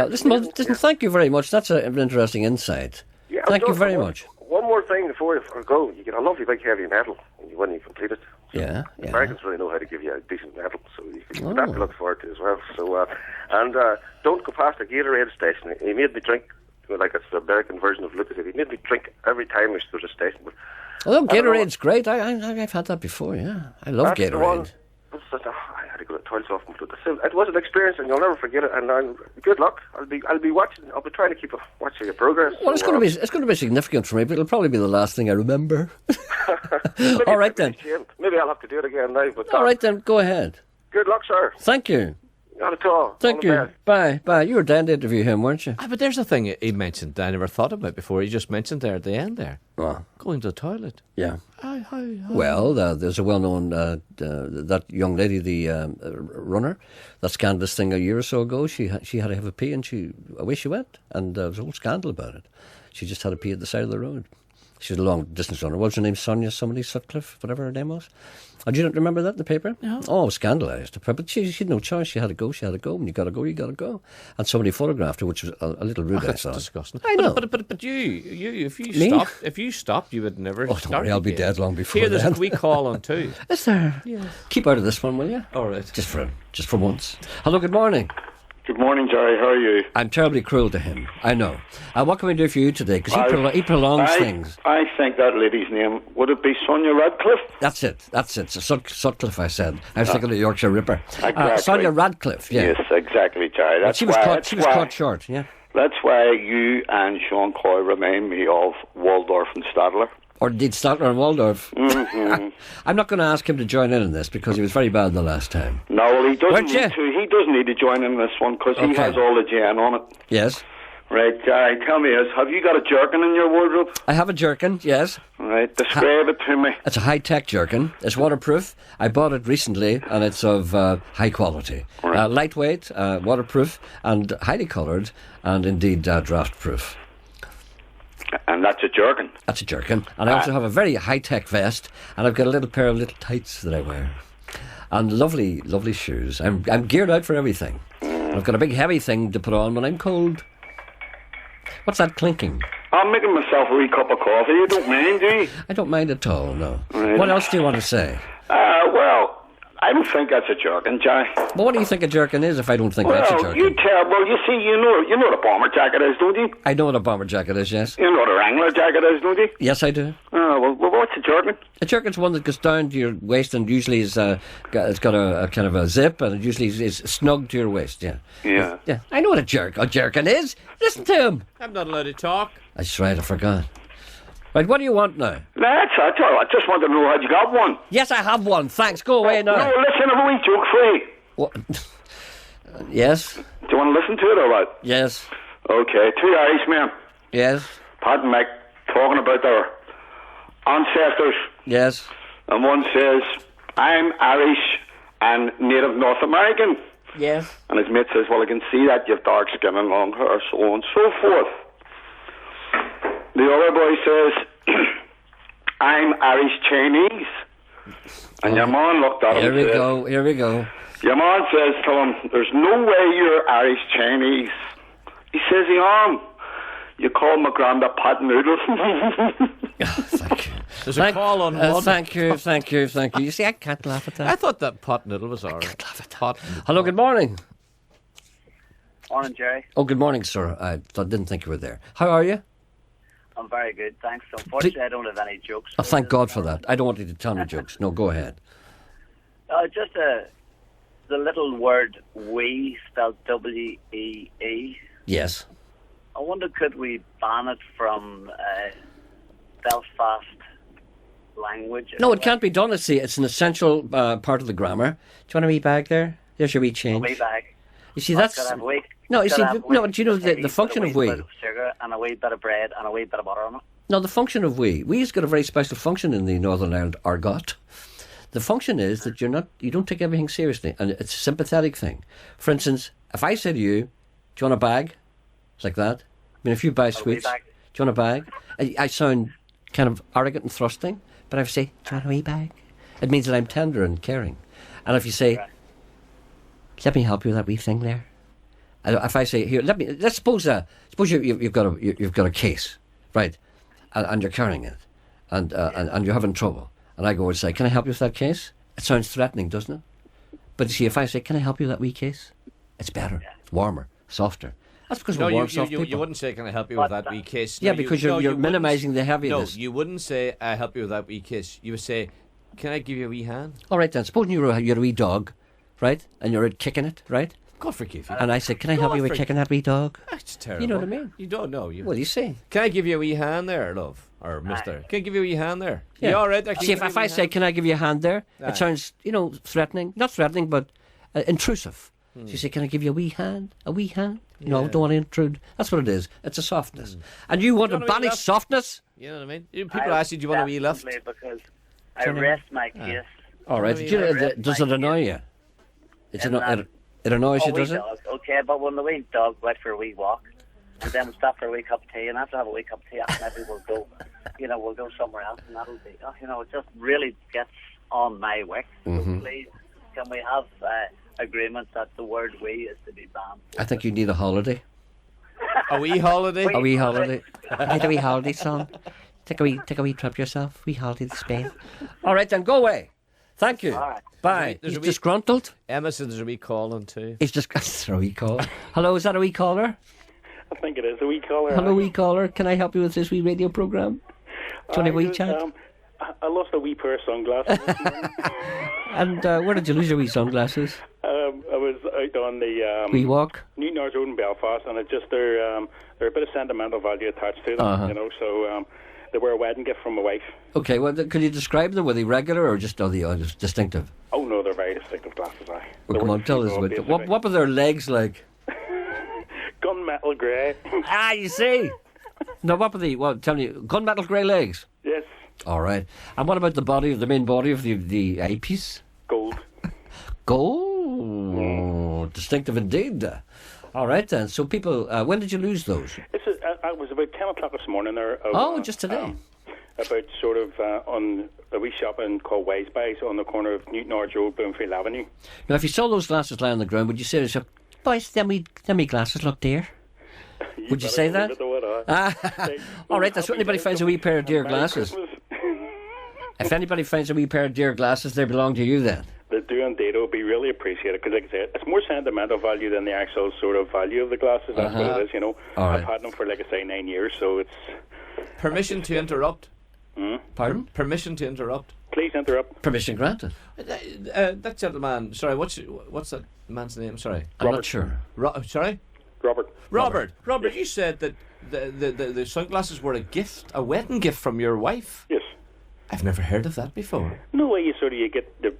Listen, thank you very much. That's an interesting insight. Yeah, thank you very much. One more thing before I go. You get a lovely big heavy medal when you complete it. Yeah. Americans really know how to give you a decent medal, so you've got that to look forward to as well. So, don't go past a Gatorade station. He made me drink, like it's the American version of Lucas. He made me drink every time there's a station. But Gatorade's great. I've had that before, yeah. I love Gatorade. I had to go to the toilet so often. It was an experience, and you'll never forget it. And good luck. I'll be watching. I'll be trying to keep watching your progress. Well, it's going to be significant for me, but it'll probably be the last thing I remember. All right then. Maybe I'll have to do it again now. But all right then. Go ahead. Good luck, sir. Thank you. Not at all. Thank you. Bye. You were down to interview him, weren't you? But there's a thing he mentioned I never thought about before. He just mentioned there at the end there. Going to the toilet. Yeah. Well, there's a well-known that young lady, the runner, that scanned this thing a year or so ago. She had to have a pee, and away she went, and there was a whole scandal about it. She just had a pee at the side of the road. She's a long-distance runner. What was her name? Sonia somebody, Sutcliffe, whatever her name was. Oh, do you not remember that in the paper? No. Oh, scandalised. But she had no choice. She had to go. When you got to go, you got to go. And somebody photographed her, which was a little rude. That's disgusting. I know. But you, if you stopped, you would never. Oh, don't worry, I'll be dead long before. Here, there's then. a wee call on too. Is there? Yes. Keep out of this one, will you? All right. Just for once. Hello. Good morning. Good morning, Gerry. How are you? I'm terribly cruel to him. I know. What can we do for you today? Because he prolongs things. I think that lady's name, would it be Sonia Radcliffe? That's it. Sutcliffe, I said. I was thinking of the Yorkshire Ripper. Exactly. Sonia Radcliffe, yeah. Yes, exactly, Gerry. She was caught short, yeah. That's why you and Sean Coyle remind me of Waldorf and Stadler. Or indeed Stadler and Waldorf. Mm-hmm. I'm not going to ask him to join in this because he was very bad the last time. No, well, he doesn't need to. He doesn't need to join in this one because he has all the GN on it. Yes. Right, tell me this. Have you got a jerkin in your wardrobe? I have a jerkin, yes. Right, describe it to me. It's a high-tech jerkin. It's waterproof. I bought it recently, and it's of high quality. Right. Lightweight, waterproof, and highly coloured, and indeed draft-proof. And that's a jerkin? That's a jerkin. And I also have a very high-tech vest, and I've got a little pair of little tights that I wear. And lovely, lovely shoes. I'm geared out for everything. I've got a big heavy thing to put on when I'm cold. What's that clinking? I'm making myself a wee cup of coffee. You don't mind, do you? I don't mind at all, no. Right. What else do you want to say? Well, I don't think that's a jerkin, Johnny. Well, what do you think a jerkin is if I don't think that's a jerkin? You see, you know what a bomber jacket is, don't you? I know what a bomber jacket is, yes. You know what a Wrangler jacket is, don't you? Yes, I do. Well, what's a jerkin? A jerkin's one that goes down to your waist and usually it's got a kind of a zip and it usually is snug to your waist, yeah. Yeah. Yeah. I know what a jerkin is. Listen to him. I'm not allowed to talk. That's right, I forgot. Right, what do you want now? That's all. I just want to know, had you got one? Yes, I have one. Thanks. Go away now. No, listen, I have a wee joke for you. What? Yes. Do you want to listen to it or what? Yes. Okay, 2 Irishmen. Yes. Pat and Mick talking about their ancestors. Yes. And one says, I'm Irish and Native North American. Yes. And his mate says, well, I can see that you've dark skin and long hair, so on and so forth. The other boy says, I'm Irish Chinese. And your man looked at him and said, Here we go. Your man says to him, there's no way you're Irish Chinese. He says, I am. You call my granda pot noodles. Thank you. There's a call on one. Thank you. You see, I can't laugh at that. I thought that pot noodle was all right. I can't laugh at that. Hello, good morning. Morning, Gerry. Oh, good morning, sir. I didn't think you were there. How are you? I'm very good, thanks. Unfortunately, I don't have any jokes. Oh, thank God for that. I don't want you to tell me jokes. No, go ahead. Just the little word "we" spelled W-E-E. Yes. I wonder, could we ban it from Belfast language? No, it can't be done. It's an essential part of the grammar. Do you want a wee bag there? There's your wee change. A wee bag. You see, that's... No, you see, no, do you know the function of we? A wee bit of sugar and a wee bit of bread and a wee bit of butter on it. No, the function of we's got a very special function in the Northern Ireland argot. The function is that you don't take everything seriously, and it's a sympathetic thing. For instance, if I say to you, do you want a bag? It's like that. I mean, if you buy sweets, do you want a bag? I sound kind of arrogant and thrusting, but if I say, do you want a wee bag? It means that I'm tender and caring. And if you say, let me help you with that wee thing there. If I say, here, let's suppose you've got a case, right, and you're carrying it, and you're having trouble, and I go and say, can I help you with that case? It sounds threatening, doesn't it? But you see, if I say, can I help you with that wee case? It's better, it's warmer, softer. That's because we're warm, soft people. You wouldn't say, can I help you with that wee case? Yeah, because you're minimising the heaviness. No, you wouldn't say, I help you with that wee case. You would say, can I give you a wee hand? All right then, supposing you're a wee dog, right, and you're kicking it, right? God forgive you. And I said, can I help you with kicking that wee dog? That's terrible. You know what I mean? You don't know. What do you say? Can I give you a wee hand there, love? Or mister? Can I give you a wee hand there? Yeah. You all right there? See, if I say, can I give you a hand there? It sounds, threatening. Not threatening, but intrusive. So you say, can I give you a wee hand? A wee hand? No, don't want to intrude. That's what it is. It's a softness. And you want to banish softness? You know what I mean? People ask you, do you want a wee lift? Because I rest my case. All right. Does it annoy you? It annoys you, does it? Dog, okay, but when the wee dog went for a wee walk, and then we stop for a wee cup of tea, and after have a wee cup of tea, maybe we'll go somewhere else, and that'll be, it just really gets on my wick. Mm-hmm. So please, can we have agreement that the word "we" is to be banned? I think you need a holiday. A wee holiday? A wee holiday. I need a wee holiday, son. Take a wee trip yourself. Wee holiday to Spain. All right, then, go away. Thank you. Right. Bye. He's disgruntled. Emma said there's a wee call on too. He's just a wee call. Hello, is that a wee caller? I think it is a wee caller. Hello, wee caller. Can I help you with this wee radio programme? Do you want a wee chat? I lost a wee pair of sunglasses this morning. And where did you lose your wee sunglasses? I was out on the wee walk? Newton Arts Road in Belfast, and they're a bit of sentimental value attached to them, so they were a wedding gift from my wife. Okay, well, could you describe them? Were they regular or just distinctive? Oh no, they're very distinctive glasses. Well, come on, tell us what were their legs like? Gunmetal grey. You see. No, what were they? Well, tell me, gunmetal grey legs. Yes. All right. And what about the main body of the eyepiece? Gold. Gold. Distinctive indeed. All right then. So people, when did you lose those? It was about 10 o'clock this morning. Just today. About sort of on a wee shop called Wise Buys on the corner of Newton Arts Road, Bloomfield Avenue. Now, if you saw those glasses lying on the ground, would you say to yourself, boys, them wee glasses look dear? Would you say that? All right, that's what anybody finds a wee pair of dear glasses. If anybody finds a wee pair of dear glasses, they belong to you then. They do indeed. It would be really appreciated because, like I said, it's more sentimental value than the actual sort of value of the glasses. That's what it is, I've had them for, like I say, 9 years, so it's... Permission to interrupt? Pardon? Permission to interrupt? Please interrupt. Permission granted. That gentleman, sorry, what's that man's name? Sorry. I'm not sure. Sorry? Robert, you said that the sunglasses were a gift, a wedding gift from your wife? Yes. I've never heard of that before. No way you get the...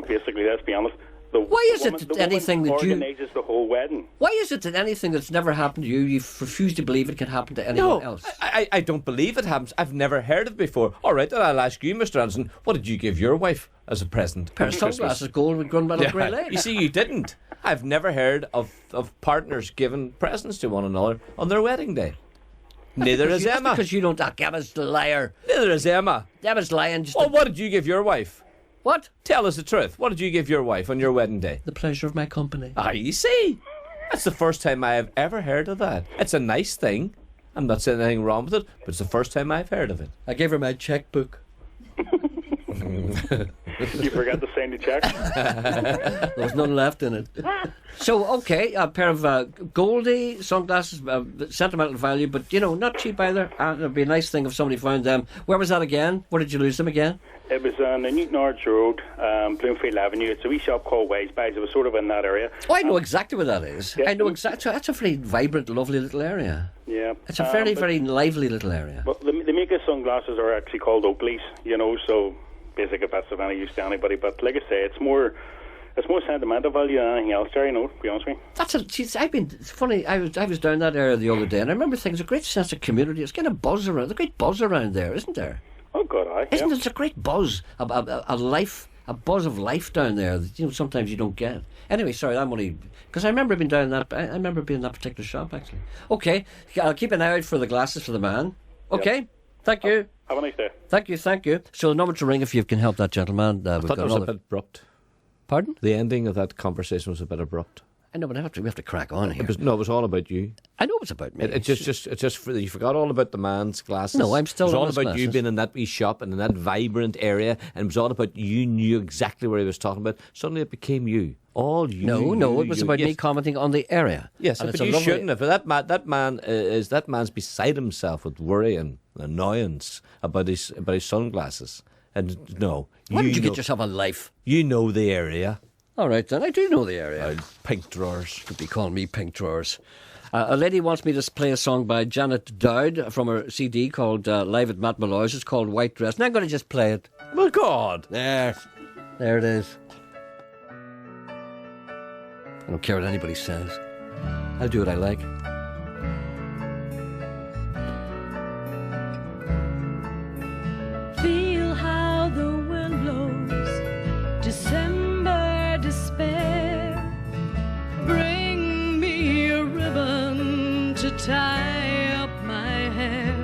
Basically, let's be honest, Why is it that anything that you organises the whole wedding? Why is it that anything that's never happened to you, you refuse to believe it can happen to anyone else? I don't believe it happens. I've never heard it before. All right, then I'll ask you, Mr. Anderson, what did you give your wife as a present? A pair of sunglasses, gold with Grundmetal grey lake. You see, you didn't. I've never heard of partners giving presents to one another on their wedding day. Neither is Emma. That's because you don't. Emma's the liar. Neither is Emma. Emma's lying. What did you give your wife? What? Tell us the truth. What did you give your wife on your wedding day? The pleasure of my company. Ah, you see? That's the first time I have ever heard of that. It's a nice thing. I'm not saying anything wrong with it, but it's the first time I've heard of it. I gave her my checkbook. You forgot to sign the check? There was none left in it. So, okay, a pair of Goldie sunglasses, sentimental value, but, not cheap either. And it'd be a nice thing if somebody found them. Where was that again? Where did you lose them again? It was on the Newton Arch Road, Bloomfield Avenue. It's a wee shop called Wiseby's. It was sort of in that area. Oh, I know exactly where that is. Yeah. I know exactly. That's a very vibrant, lovely little area. Yeah. It's a very, very lively little area. But the makers sunglasses are actually called Oakley's, so basically if that's of any use to anybody. But like I say, it's more sentimental value than anything else, Gerry, to be honest with you. It's funny, I was down that area the other day, and I remember thinking there's a great sense of community. There's kind of buzz around. There's a great buzz around there, isn't there? Oh, God, Isn't there? There's a great buzz, a buzz of life down there that sometimes you don't get. Anyway, sorry, I'm only because I remember being down that. I remember being in that particular shop actually. Okay, I'll keep an eye out for the glasses for the man. Okay, yep. Thank you. Have a nice day. Thank you. So the number to ring if you can help that gentleman. I thought it was a bit abrupt. Pardon? The ending of that conversation was a bit abrupt. I know, but we have to crack on here. It was all about you. I know it was about me. It's just you forgot all about the man's glasses. No, I'm still. It was all on his about glasses. you being in that wee shop and in that vibrant area, and it was all about you knew exactly what he was talking about. Suddenly, it became you. All you. No, it was about me commenting on the area. Yes, but you shouldn't have. That man's beside himself with worry and annoyance about his sunglasses. And no, why don't you get yourself a life? You know the area. All right, then. I do know the area. Pink drawers. Could be calling me pink drawers. A lady wants me to play a song by Janet Dowd from her CD called Live at Matt Malloy's. It's called White Dress. And I'm going to just play it. Oh, God. There it is. I don't care what anybody says. I'll do what I like. Feel how the wind blows, December despair. Bring me a ribbon to tie up my hair.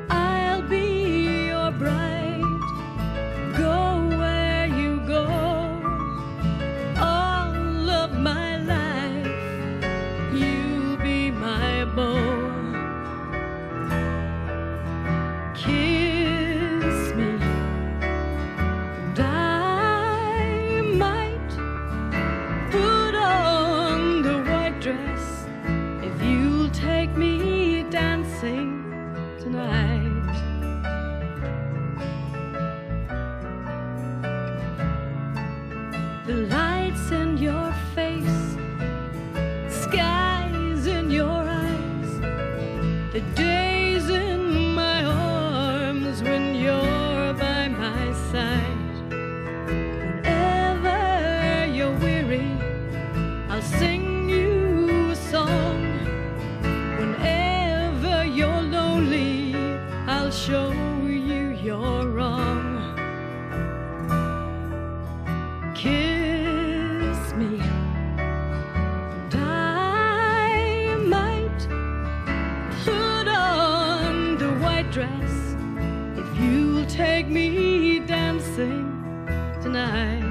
I'll be your bride, go where you go. All of my life, you'll be my beau. Kiss me, and I might put on the white dress if you'll take me dancing tonight. The lights in your face, skies in your eyes, the days in my arms when you're by my side. Whenever you're weary, I'll sing you a song. Whenever you're lonely, I'll show you you're wrong. Kiss me, and I might put on the white dress if you'll take me dancing tonight.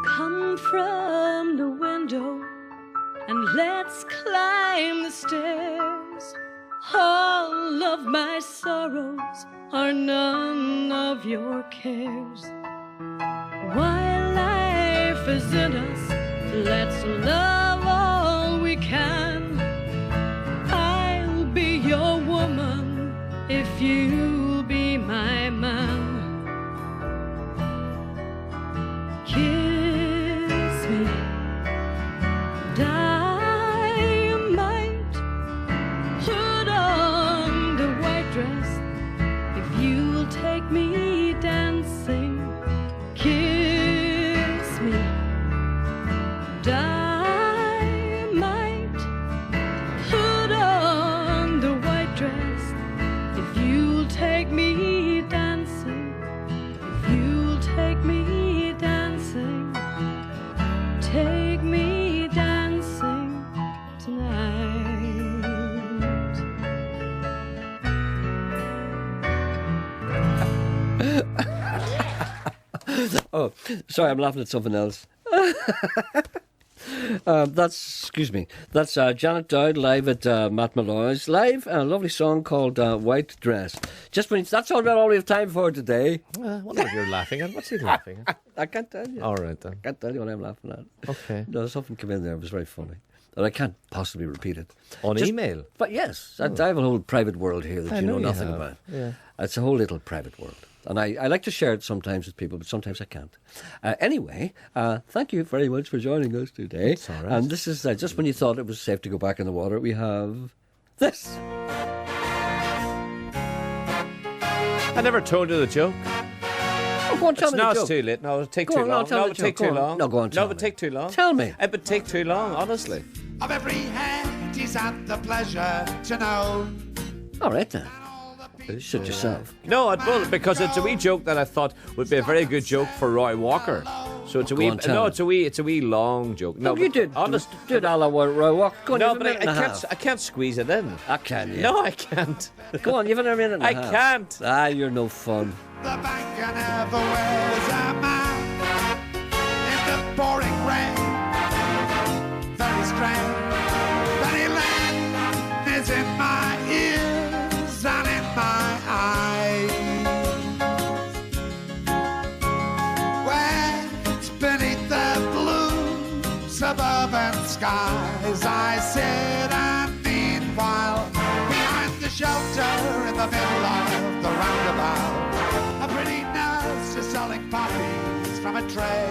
Come from the window and let's climb the stairs. All of my sorrows are none of your cares. While life is in us, let's love all we can. I'll be your woman if you'll be my man. Kiss me, Dynamite, put on the white dress if you will take me dancing. Kiss me. Dynamite, put on the white dress if you'll take me dancing. If you'll take me dancing, take me dancing tonight. Oh, sorry, I'm laughing at something else. Excuse me. That's Janet Dowd live at Matt Malloy's live. A lovely song called White Dress. Just when that's all we have time for today. What are you laughing at? What's he laughing at? I can't tell you. All right then. I can't tell you what I'm laughing at. Okay. No, something came in there. It was very funny. And I can't possibly repeat it. On email? But yes, I have a whole private world here that I you know know you nothing have. about. Yeah. It's a whole little private world. And I like to share it sometimes with people, but sometimes I can't. Anyway, thank you very much for joining us today. It's all right. And this is just when you thought it was safe to go back in the water, we have this. I never told you the joke. Oh, go on, tell It's me the not joke. too late. No, it'll take Go too on, no, long. tell No, me it'll the take joke. too Go on. long. No, go on, No, tell it'll me. take too long. Tell me. It would take too long, honestly. Of every hand, he's had the pleasure to know. All right then. Shut yourself. No, it will, because it's a wee joke that I thought would be a very good joke for Roy Walker. So it's a wee. on, tell No, me. it's a wee long joke. No, you did. Honest. Did a la Roy Walker. Go on, No, you have but a minute and a half. I can't squeeze it in. I can, yeah. No, I can't. Go on, you've a minute and a I half. can't. Ah, you're no fun. The banker never wears a mask in the pouring rain. Very strange. Penny Lane is in my ears and in my eyes. Where it's beneath the blue suburban skies, I sit and meanwhile behind the shelter in the middle of the roundabout, a pretty nurse is selling poppies from a tray,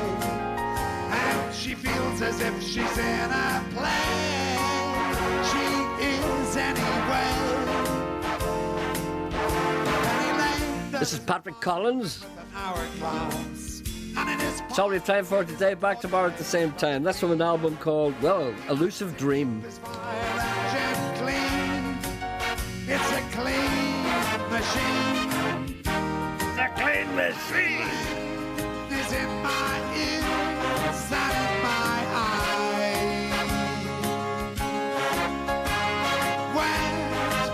and she feels as if she's in a play. She is anyway. Penny Lane This is Patrick Collins. an hourglass, and in his That's all we have time for today. Back tomorrow at the same time. That's from an album called, well, Elusive Dream. fire engine clean. It's a clean machine. It's a clean machine. Is in my ears and in my eyes. When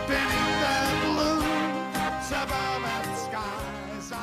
beneath the blue suburban skies, I